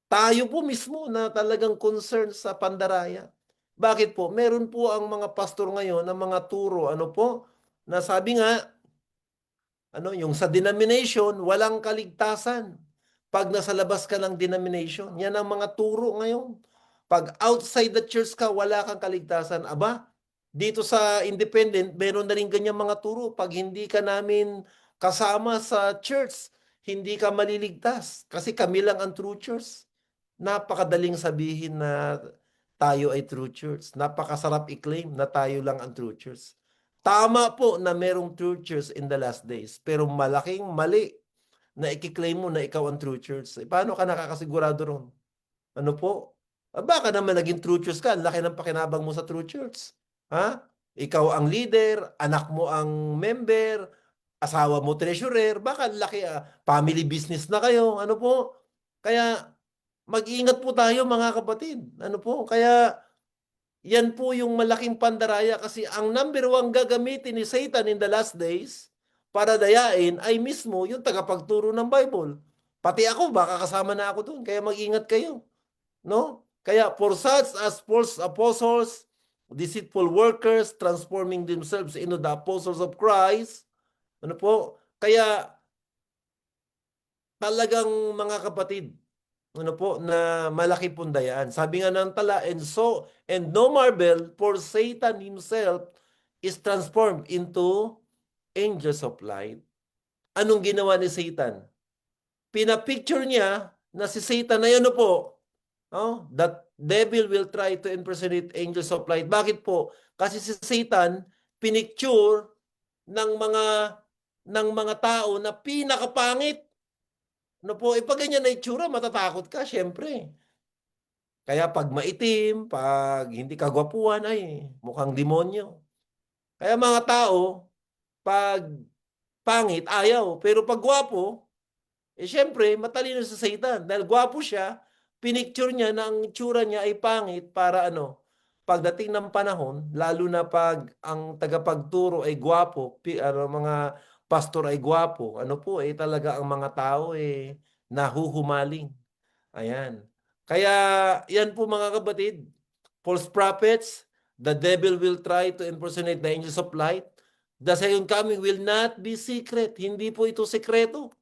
Tayo po mismo na talagang concerned sa pandaraya. Bakit po? Meron po ang mga pastor ngayon, ang mga turo, ano po, na sabi nga, yung sa denomination, walang kaligtasan. Pag nasa labas ka ng denomination, yan ang mga turo ngayon. Pag outside the church ka, wala kang kaligtasan. Aba, dito sa independent, meron na rin ganyan mga turo. Pag hindi ka namin kasama sa church, hindi ka maliligtas. Kasi kami lang ang true church. Napakadaling sabihin na tayo ay true church. Napakasarap i-claim na tayo lang ang true church. Tama po na merong true church in the last days, pero malaking mali na i-claim mo na ikaw ang true church. Paano ka nakakasigurado ron? Ano po? Baka naman naging true church ka, ang laki ng pakinabang mo sa true church. Ha? Ikaw ang leader, anak mo ang member, asawa mo treasurer, baka laki, family business na kayo. Ano po? Kaya mag-ingat po tayo mga kapatid. Ano po? Kaya yan po yung malaking pandaraya kasi ang number one gagamitin ni Satan in the last days para dayain ay mismo yung tagapagturo ng Bible. Pati ako, baka kasama na ako doon. Kaya mag-ingat kayo. No? Kaya for such as false apostles, deceitful workers, transforming themselves into the apostles of Christ. Ano po? Kaya talagang mga kapatid, ano po, na malaki pong dayaan. Sabi nga ng tala, and no marvel, for Satan himself is transformed into angels of light. Anong ginawa ni Satan? Pinapicture niya na si Satan na yun po, that devil will try to impersonate angels of light. Bakit po? Kasi si Satan, pinicture ng mga tao na pinakapangit. Ano po, pag ganyan na itsura, matatakot ka, syempre. Kaya pag maitim, pag hindi kagwapuhan, ay mukhang demonyo. Kaya mga tao, pag pangit, ayaw. Pero pag gwapo, syempre, matalino sa Satan. Dahil gwapo siya, pinicture niya na ang itsura niya ay pangit para pagdating ng panahon, lalo na pag ang tagapagturo ay gwapo, mga pastor ay gwapo, talaga ang mga tao nahuhumaling. Ayan. Kaya yan po mga kapatid, false prophets, the devil will try to impersonate the angels of light. The second coming will not be secret. Hindi po ito sekreto.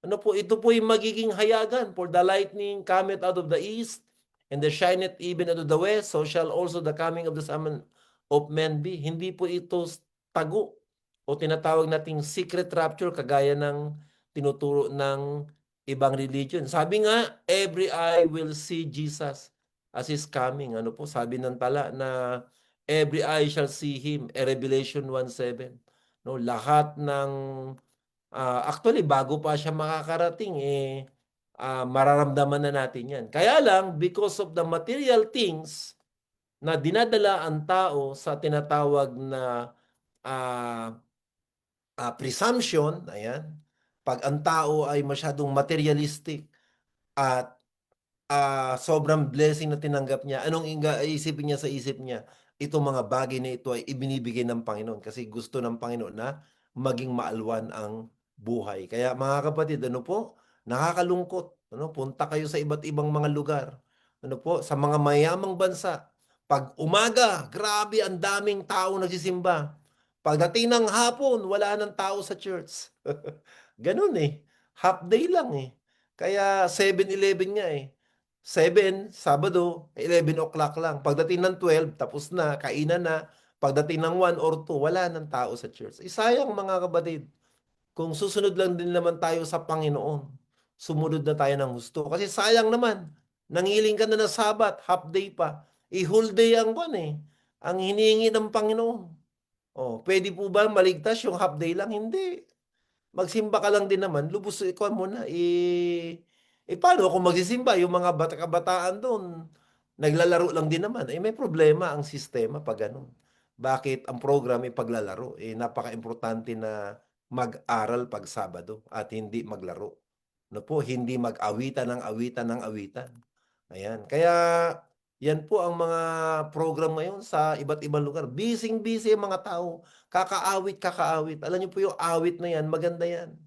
Ito po yung magiging hayagan. For the lightning cometh out of the east, and the shineth even out of the west, so shall also the coming of the Son of Man be. Hindi po ito tago o tinatawag nating secret rapture kagaya ng tinuturo ng ibang religion. Sabi nga, every eye will see Jesus as He's coming. Sabi ng tala na every eye shall see Him, Revelation 1:7. No, lahat ng actually bago pa siya makakarating mararamdaman na natin 'yan. Kaya lang because of the material things na dinadala ang tao sa tinatawag na ah, presumption, ayan. Pag ang tao ay masyadong materialistic at sobrang blessing na tinanggap niya, anong iisipin niya sa isip niya? Itong mga bagay na ito ay ibinibigay ng Panginoon kasi gusto ng Panginoon na maging maalwan ang buhay. Kaya mga kapatid, nakakalungkot. Punta kayo sa iba't ibang mga lugar. Sa mga mayamang bansa. Pag umaga, grabe, ang daming tao nagsisimba. Pagdating ng hapon, wala nang tao sa church. Ganun Half day lang Kaya 7-Eleven nga 7, Sabado, 11 o'clock lang. Pagdating ng 12, tapos na, kainan na. Pagdating ng 1 or 2, wala nang tao sa church. Sayang mga kapatid, kung susunod lang din naman tayo sa Panginoon, sumunod na tayo ng gusto. Kasi sayang naman, nangiling ka na ng Sabat, half day pa. Whole day ang ang hinihingi ng Panginoon. Pwede po ba maligtas yung half day lang? Hindi. Magsimba ka lang din naman, lubos ikaw mo na. Paano kung magsisimba? Yung mga kabataan doon, naglalaro lang din naman. May problema ang sistema pag ganun. Bakit ang program ay paglalaro? Napaka-importante na mag-aral pag Sabado at hindi maglaro. Ano po, hindi mag-awitan ng awitan ng awitan. Ayan. Kaya yan po ang mga program ngayon sa iba't ibang lugar. Busy-busy ang mga tao. Kakaawit, kakaawit. Alam niyo po yung awit na yan, maganda yan.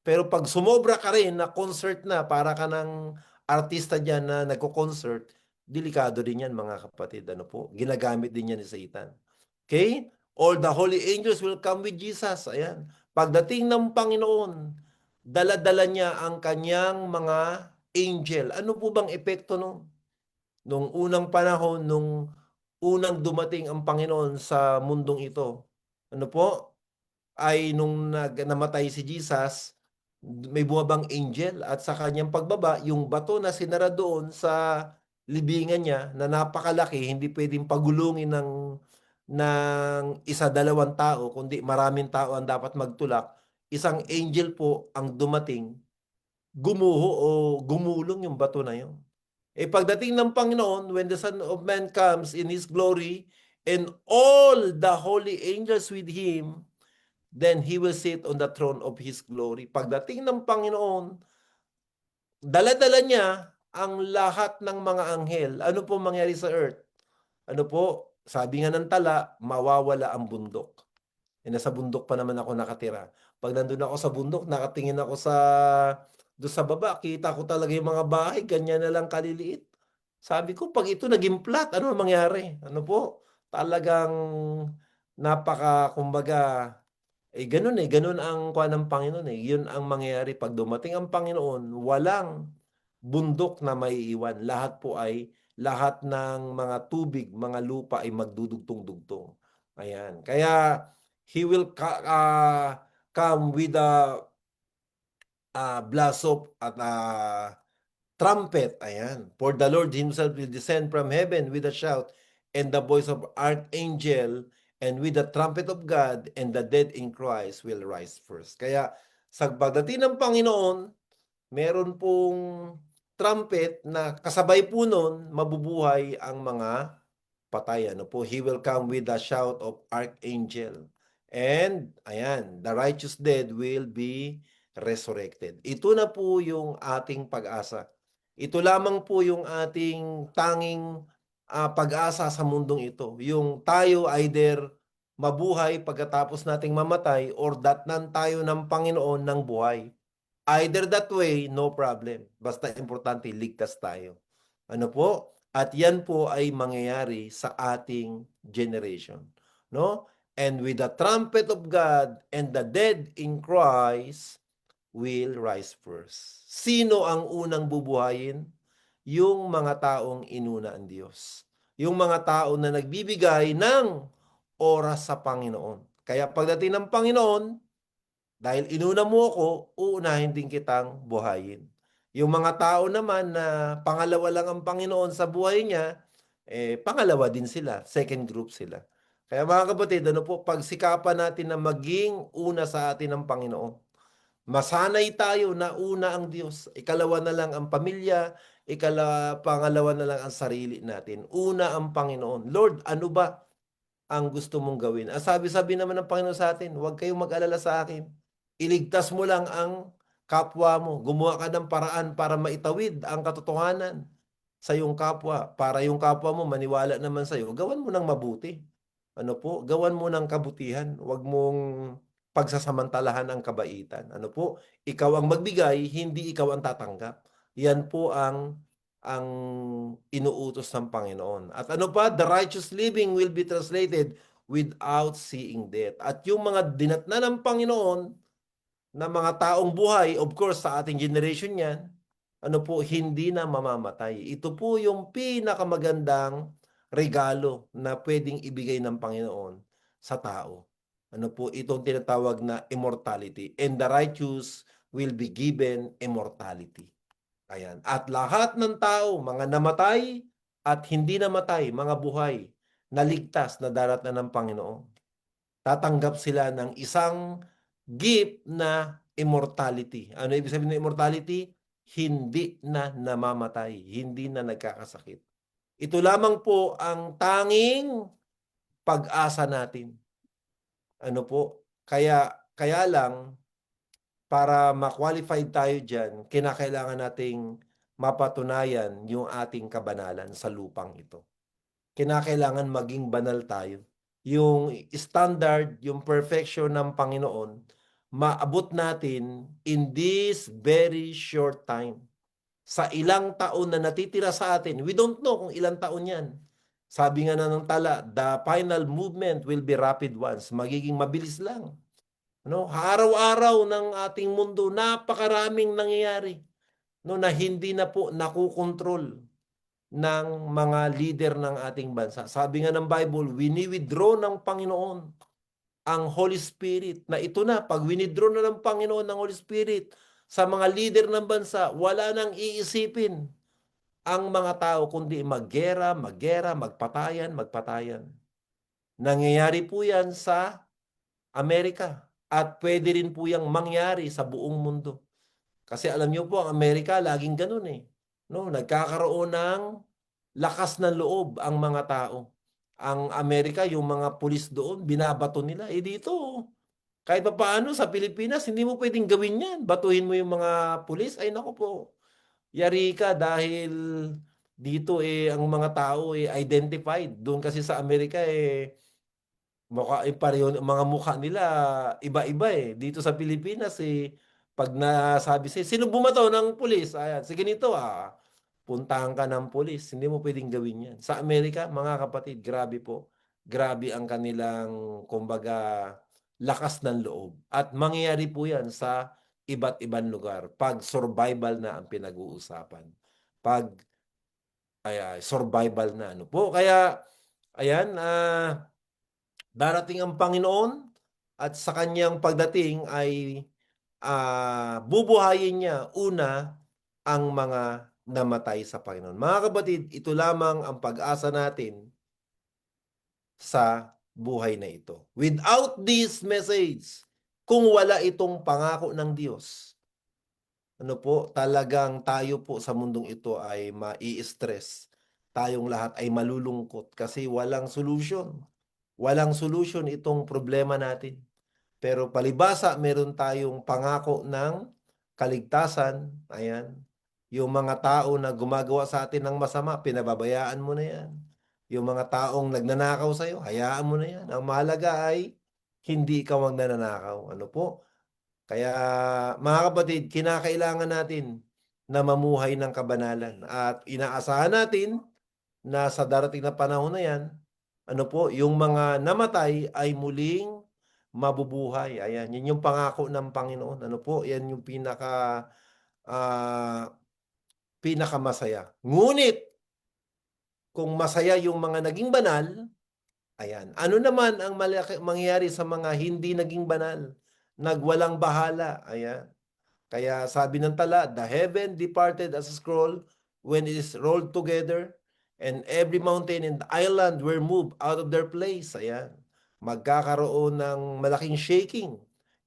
Pero pag sumobra ka rin na concert na, para ka ng artista dyan na nagko-concert, delikado din yan mga kapatid. Ano po? Ginagamit din yan ni Satan. Okay? All the holy angels will come with Jesus. Ayan. Pagdating ng Panginoon, dala-dala niya ang kanyang mga angel. Ano po bang epekto nun? Nung unang panahon, nung unang dumating ang Panginoon sa mundong ito, ano po? Ay nung namatay si Jesus, may bumabang angel at sa kanyang pagbaba, yung bato na sinara doon sa libingan niya na napakalaki, hindi pwedeng pagulungin ng isa dalawang tao, kundi maraming tao ang dapat magtulak. Isang angel po ang dumating, gumuho o gumulong yung bato na yun. Eh pagdating ng Panginoon, when the Son of Man comes in His glory, and all the holy angels with Him, then He will sit on the throne of His glory. Pagdating ng Panginoon, dala-dala niya ang lahat ng mga anghel. Ano po mangyari sa earth? Ano po? Sabi nga ng tala, mawawala ang bundok. Eh, nasa bundok pa naman ako nakatira. Pag nandun ako sa bundok, nakatingin ako doon sa baba, kita ko talaga yung mga bahay, ganyan na lang kaliliit. Sabi ko, pag ito naging flat, ano ang mangyari? Ano po? Talagang kumbaga, ganun ang kuha ng Panginoon eh. Yun ang mangyayari pag dumating ang Panginoon, walang bundok na maiiwan. Lahat ng mga tubig, mga lupa ay magdudugtong-dugtong. Ayan. Kaya He will come with a blast of at trumpet. Ayan. For the Lord Himself will descend from heaven with a shout and the voice of archangel and with the trumpet of God, and the dead in Christ will rise first. Kaya sa pagdating ng Panginoon, meron pong trumpet na kasabay po nun, mabubuhay ang mga patay. Ano po? He will come with the shout of archangel. And, ayan, the righteous dead will be resurrected. Ito na po yung ating pag-asa. Ito lamang po yung ating tanging pag-asa sa mundong ito. Yung tayo either mabuhay pagkatapos nating mamatay or datnan tayo ng Panginoon ng buhay. Either that way, no problem. Basta importante, ligtas tayo. Ano po? At yan po ay mangyayari sa ating generation. No? And with the trumpet of God and the dead in Christ will rise first. Sino ang unang bubuhayin? Yung mga taong inuna ang Diyos. Yung mga tao na nagbibigay ng oras sa Panginoon. Kaya pagdating ng Panginoon, dahil inuna mo ako, uunahin din kitang buhayin. Yung mga tao naman na pangalawa lang ang Panginoon sa buhay niya, pangalawa din sila, second group sila. Kaya mga kapatid, ano po, pagsikapan natin na maging una sa atin ng Panginoon. Masanay tayo na una ang Diyos, ikalawa na lang ang pamilya, pangalawa na lang ang sarili natin. Una ang Panginoon. Lord, ano ba ang gusto mong gawin? Sabi-sabi naman ng Panginoon sa atin, huwag kayong mag-alala sa akin. Iligtas mo lang ang kapwa mo. Gumawa ka ng paraan para maitawid ang katotohanan sa iyong kapwa. Para yung kapwa mo maniwala naman sa iyo, gawan mo ng mabuti. Ano po? Gawan mo ng kabutihan. Huwag mong pagsasamantalahan ang kabaitan. Ano po? Ikaw ang magbigay, hindi ikaw ang tatanggap. Yan po ang inuutos ng Panginoon. At ano pa? The righteous living will be translated without seeing death. At yung mga dinatna ng Panginoon na mga taong buhay, of course, sa ating generation yan, ano po, hindi na mamamatay. Ito po yung pinakamagandang regalo na pwedeng ibigay ng Panginoon sa tao. Ano po, itong tinatawag na immortality. And the righteous will be given immortality. Ayan. At lahat ng tao, mga namatay at hindi namatay, mga buhay, naligtas na darat na ng Panginoon. Tatanggap sila ng isang gift na immortality. Ano ibig sabihin ng immortality? Hindi na namamatay, hindi na nagkakasakit. Ito lamang po ang tanging pag-asa natin. Ano po? Kaya Kaya lang, para ma-qualified tayo dyan, kinakailangan nating mapatunayan yung ating kabanalan sa lupang ito. Kinakailangan maging banal tayo. Yung standard, yung perfection ng Panginoon, maabot natin in this very short time. Sa ilang taon na natitira sa atin, we don't know kung ilang taon yan. Sabi nga na ng tala, the final movement will be rapid ones. Magiging mabilis lang. No? Araw-araw ng ating mundo, napakaraming nangyayari, no, na hindi na po nakukontrol ng mga leader ng ating bansa. Sabi nga ng Bible, wini-withdraw ng Panginoon ang Holy Spirit, na ito na, pag winidraw na ng Panginoon ng Holy Spirit sa mga leader ng bansa, wala nang iisipin ang mga tao, kundi maggera, maggera, magpatayan, magpatayan. Nangyayari po yan sa Amerika at pwede rin po yang mangyari sa buong mundo. Kasi alam niyo po, ang Amerika laging ganun eh. No, nagkakaroon ng lakas ng loob ang mga tao. Ang Amerika, yung mga pulis doon, binabato nila. Eh dito, kahit pa paano sa Pilipinas, hindi mo pwedeng gawin yan. Batuhin mo yung mga pulis, ay naku po. Yari ka dahil dito ang mga tao identified. Doon kasi sa Amerika mukha pareho mga mukha nila iba-iba eh. Dito sa Pilipinas pag nasabi sino bumato ng pulis? Ayan, sige nito puntahan ka ng pulis. Hindi mo pwedeng gawin 'yan. Sa Amerika, mga kapatid, grabe po. Grabe ang kanilang kumbaga lakas ng loob. At mangyayari po 'yan sa iba't ibang lugar pag survival na ang pinag-uusapan. Pag survival na ano po. Kaya ayan, darating ang Panginoon at sa kanyang pagdating ay bubuhayin niya una ang mga namatay sa Panginoon. Mga kapatid, ito lamang ang pag-asa natin sa buhay na ito. Without this message, kung wala itong pangako ng Diyos, ano po, talagang tayo po sa mundong ito ay mai-stress. Tayong lahat ay malulungkot kasi walang solution. Walang solution itong problema natin. Pero palibasa, meron tayong pangako ng kaligtasan. Ayan. Yung mga tao na gumagawa sa atin ng masama, pinababayaan mo na yan. Yung mga taong nagnanakaw sa'yo, hayaan mo na yan. Ang mahalaga ay hindi ikaw ang nagnanakaw. Ano po? Kaya mga kapatid, kinakailangan natin na mamuhay ng kabanalan. At inaasahan natin na sa darating na panahon na yan, ano po, yung mga namatay ay muling mabubuhay. Ayan, yun yung pangako ng Panginoon. Ano po, yan yung ah, pinakamasaya. Ngunit, kung masaya yung mga naging banal, ayan, ano naman ang mangyayari sa mga hindi naging banal? Nagwalang bahala. Ayan. Kaya sabi ng tala, the heaven departed as a scroll when it is rolled together, and every mountain and island were moved out of their place. Ayan. Magkakaroon ng malaking shaking.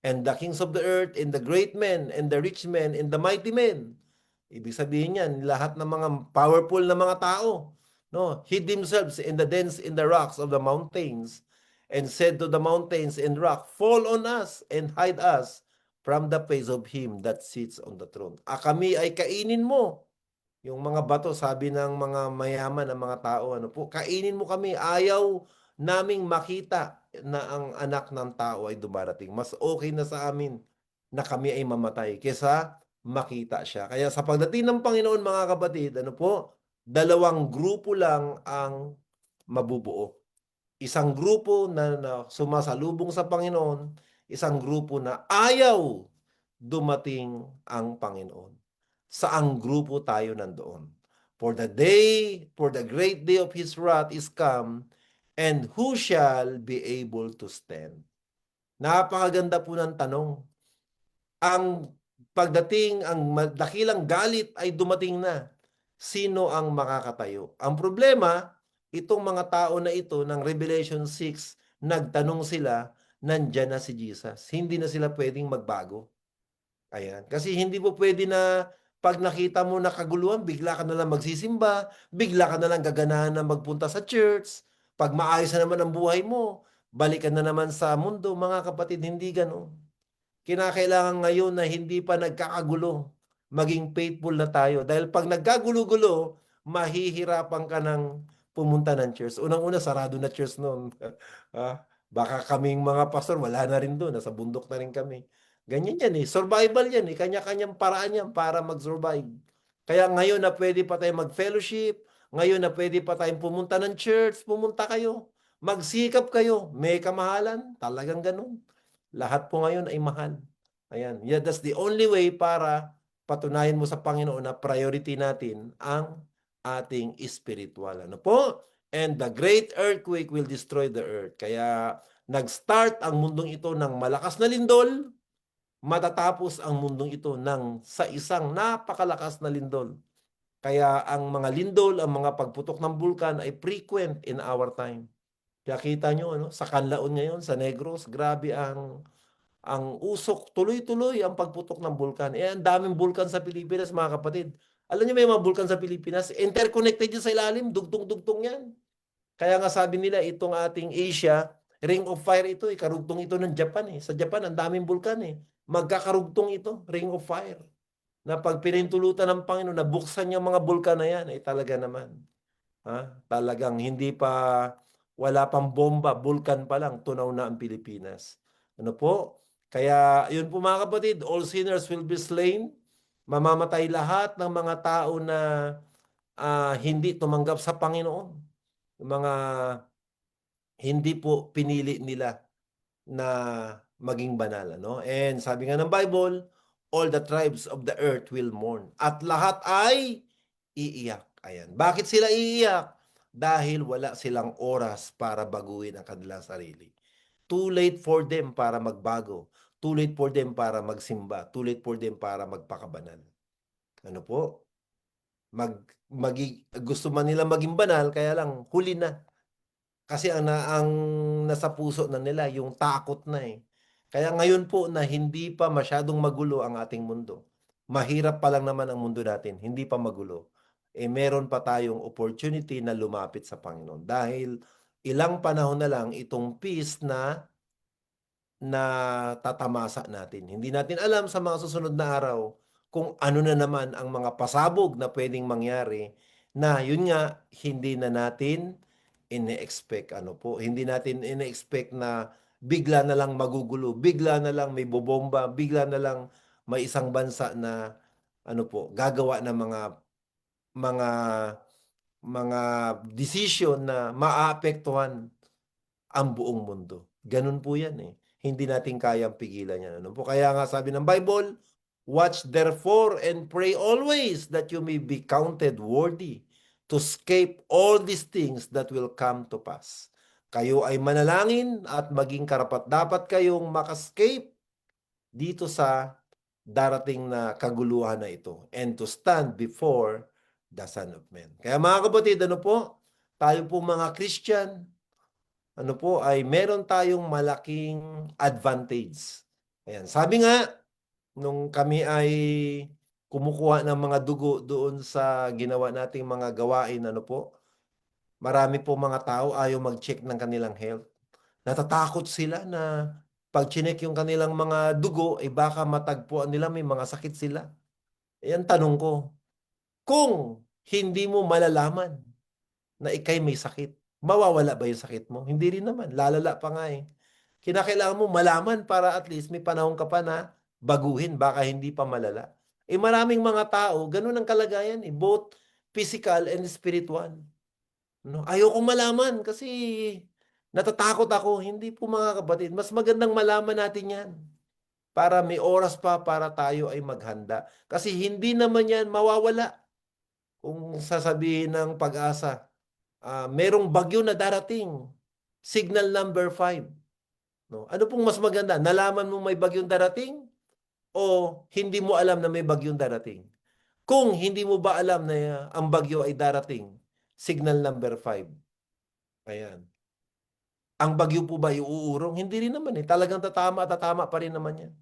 And the kings of the earth, and the great men, and the rich men, and the mighty men. Ibig sabihin yan, lahat ng mga powerful na mga tao, no, hid themselves in the dens in the rocks of the mountains, and said to the mountains and rock, fall on us and hide us from the face of him that sits on the throne. Kami ay kainin mo. Yung mga bato, sabi ng mga mayaman, ng mga tao, ano po, kainin mo kami. Ayaw naming makita na ang anak ng tao ay dumarating. Mas okay na sa amin na kami ay mamatay kaysa makita siya. Kaya sa pagdating ng Panginoon, mga kapatid, ano po, dalawang grupo lang ang mabubuo. Isang grupo na sumasalubong sa Panginoon, isang grupo na ayaw dumating ang Panginoon. Saang grupo tayo nandoon? For the great day of His wrath is come, and who shall be able to stand? Napakaganda po ng tanong. Ang pagdating, ang dakilang galit ay dumating na. Sino ang makakatayo? Ang problema, itong mga tao na ito ng Revelation 6, nagtanong sila, nandyan na si Jesus. Hindi na sila pwedeng magbago. Ayan. Kasi hindi po pwede na pag nakita mo na kaguluhan, bigla ka na lang magsisimba, bigla ka na lang gaganahan na magpunta sa church. Pag maayos na naman ang buhay mo, balik ka na naman sa mundo. Mga kapatid, hindi gano'n. kinakailangan ngayon na hindi pa nagkakagulo. Maging faithful na tayo. Dahil pag nagkagulo-gulo, mahihirapan ka ng pumunta ng church. Unang-una, sarado na church noon. Baka kaming mga pastor, wala na rin doon. Nasa bundok na rin kami. Ganyan yan eh. Survival yan eh. Kanya-kanyang paraan yan para mag-survive. Kaya ngayon na pwede pa tayo mag-fellowship, ngayon na pwede pa tayong pumunta ng church, pumunta kayo. Magsikap kayo. May kamahalan. Talagang ganun. Lahat po ngayon ay mahal. Ayan. Yeah, that's the only way para patunayan mo sa Panginoon na priority natin ang ating spiritual. Ano po? And the great earthquake will destroy the earth. Kaya nag-start ang mundong ito ng malakas na lindol, matatapos ang mundong ito sa isang napakalakas na lindol. Kaya ang mga lindol, ang mga pagputok ng bulkan ay frequent in our time. Kaya kita nyo, ano, sa Canlaon ngayon, sa Negros, grabe ang usok, tuloy-tuloy ang pagputok ng bulkan. Ang daming bulkan sa Pilipinas, mga kapatid. Alam niyo, may mga bulkan sa Pilipinas, interconnected yun sa ilalim, dugtong-dugtong yan. Kaya nga sabi nila, itong ating Asia, Ring of Fire ito, karugtong ito ng Japan eh. Sa Japan, ang daming bulkan eh. Magkakarugtong ito, Ring of Fire. Na pag pinintulutan ng Panginoon, nabuksan yung mga bulkan na yan, ay talaga naman. Talagang hindi pa, wala pang bomba, bulkan pa lang, tunaw na ang Pilipinas. Ano po? Kaya yun po mga kapatid, all sinners will be slain. Mamamatay lahat ng mga tao na hindi tumanggap sa Panginoon. Yung mga hindi po pinili nila na maging banal. Ano? And sabi nga ng Bible, all the tribes of the earth will mourn. At lahat ay iiyak. Ayan. Bakit sila iiyak? Dahil wala silang oras para baguhin ang kanilang sarili. Too late for them para magbago. Too late for them para magsimba. Too late for them para magpakabanal. Ano po? Gusto man nila maging banal, kaya lang huli na. Kasi ang nasa puso na nila, yung takot na eh. Kaya ngayon po na hindi pa masyadong magulo ang ating mundo. Mahirap pa lang naman ang mundo natin, hindi pa magulo. Meron pa tayong opportunity na lumapit sa Panginoon. Dahil ilang panahon na lang itong peace na tatamasa natin. Hindi natin alam sa mga susunod na araw kung ano na naman ang mga pasabog na pwedeng mangyari na yun nga, hindi na natin ine-expect. Ano po, hindi natin ine-expect na bigla na lang magugulo, bigla na lang may bobomba, bigla na lang may isang bansa na ano po, gagawa ng mga mga decision na maaapektuhan ang buong mundo. Ganun po yan eh. Hindi natin kayang pigilan yan. Ano po? Kaya nga sabi ng Bible, watch therefore and pray always that you may be counted worthy to escape all these things that will come to pass. Kayo ay manalangin at maging karapat-dapat kayong makascape dito sa darating na kaguluhan na ito and to stand before the Son of Man. Kaya mga kapatid, ano po? Tayo po mga Christian, ano po, ay meron tayong malaking advantage. Ayan. Sabi nga, nung kami ay kumukuha ng mga dugo doon sa ginawa nating mga gawain, ano po, marami po mga tao ayaw mag-check ng kanilang health. Natatakot sila na pag chinek yung kanilang mga dugo, baka matagpuan nila may mga sakit sila. Ayan, tanong ko, kung hindi mo malalaman na ikay may sakit, mawawala ba yung sakit mo? Hindi rin naman. Lalala pa nga eh. Kinakailangan mo malaman para at least may panahon ka pa na baguhin. Baka hindi pa malala. Maraming mga tao, ganun ang kalagayan eh. Both physical and spiritual. No? Ayoko malaman kasi natatakot ako. Hindi po mga kapatid. Mas magandang malaman natin yan. Para may oras pa para tayo ay maghanda. Kasi hindi naman yan mawawala. Kung sasabihin ng pag-asa, merong bagyo na darating. Signal number 5. No? Ano pong mas maganda? Nalaman mo may bagyong darating o hindi mo alam na may bagyong darating? Kung hindi mo ba alam na ang bagyo ay darating, signal number 5. Ayan. Ang bagyo po ba iuurong? Hindi rin naman eh. Talagang tatama pa rin naman yan.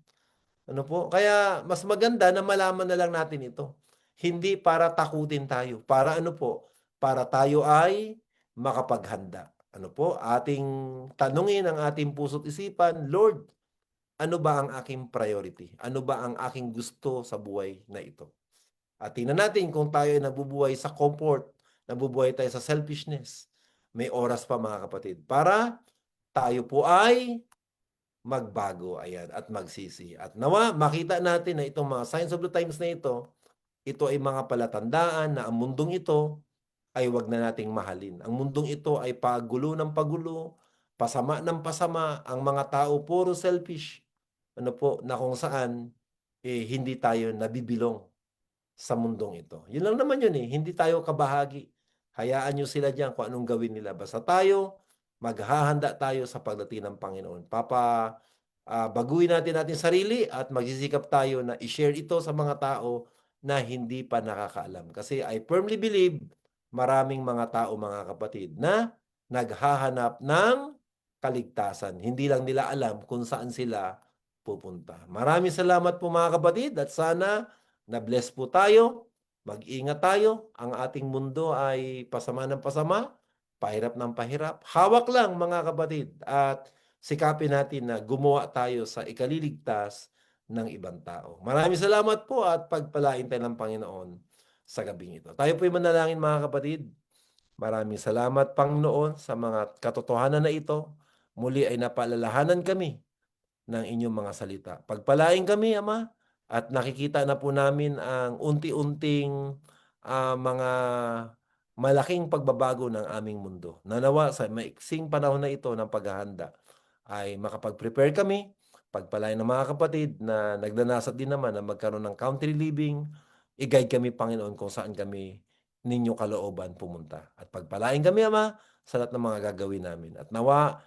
Ano po? Kaya mas maganda na malaman na lang natin ito. Hindi para takutin tayo. Para ano po? Para tayo ay makapaghanda. Ano po? Ating tanungin ang ating puso't isipan, Lord, ano ba ang aking priority? Ano ba ang aking gusto sa buhay na ito? At tingnan natin kung tayo ay nabubuhay sa comfort, nabubuhay tayo sa selfishness. May oras pa mga kapatid para tayo po ay magbago, ayan, at magsisi. At nawa makita natin na itong mga signs of the times na ito ay mga palatandaan na ang mundong ito ay wag na nating mahalin. Ang mundong ito ay pagulo ng pagulo, pasama ng pasama, ang mga tao puro selfish. Ano po, na kung saan hindi tayo nabibilong sa mundong ito. Yun lang naman yun eh, hindi tayo kabahagi. Hayaan nyo sila diyan kung anong gawin nila. Basta tayo, maghahanda tayo sa pagdating ng Panginoon. Baguhin natin ating sarili at magsisikap tayo na i-share ito sa mga tao na hindi pa nakakaalam. Kasi I firmly believe maraming mga tao, mga kapatid, na naghahanap ng kaligtasan. Hindi lang nila alam kung saan sila pupunta. Maraming salamat po mga kapatid at sana na-bless po tayo. Mag-ingat tayo. Ang ating mundo ay pasama ng pasama, pahirap ng pahirap. Hawak lang mga kapatid at sikapin natin na gumawa tayo sa ikaliligtas ng ibang tao. Maraming salamat po at pagpalain tayo ng Panginoon sa gabing ito. Tayo po'y manalangin mga kapatid. Maraming salamat Panginoon sa mga katotohanan na ito. Muli ay napaalalahanan kami ng inyong mga salita. Pagpalain kami, Ama, at nakikita na po namin ang unti-unting mga malaking pagbabago ng aming mundo. Nanawa sa maiksing panahon na ito ng paghahanda ay makapag-prepare kami, pagpalain ng mga kapatid na nagdanasat din naman na magkaroon ng country living, i-guide kami, Panginoon, kung saan kami ninyo kalooban pumunta. At pagpalain kami, Ama, sa lahat ng mga gagawin namin. At nawa,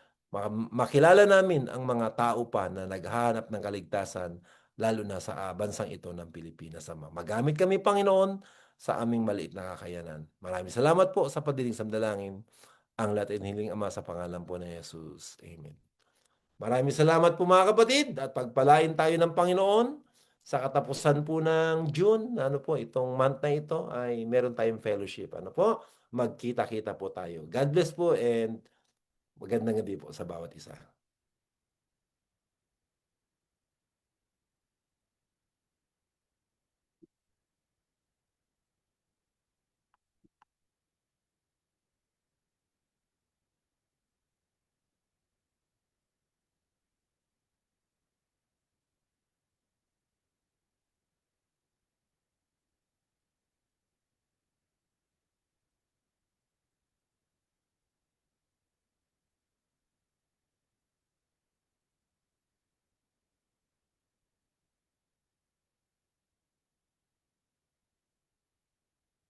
makilala namin ang mga tao pa na naghahanap ng kaligtasan, lalo na sa bansang ito ng Pilipinas, Ama. Magamit kami, Panginoon, sa aming maliit na kakayanan. Maraming salamat po sa pagdiling sa dalangin. Ang lahat inihiling, Ama, sa pangalan po ng Jesus. Amen. Maraming salamat po mga kapatid at pagpalain tayo ng Panginoon sa katapusan po ng June. Ano po, itong month na ito ay meron tayong fellowship. Ano po, magkita-kita po tayo. God bless po and magandang gabi po sa bawat isa.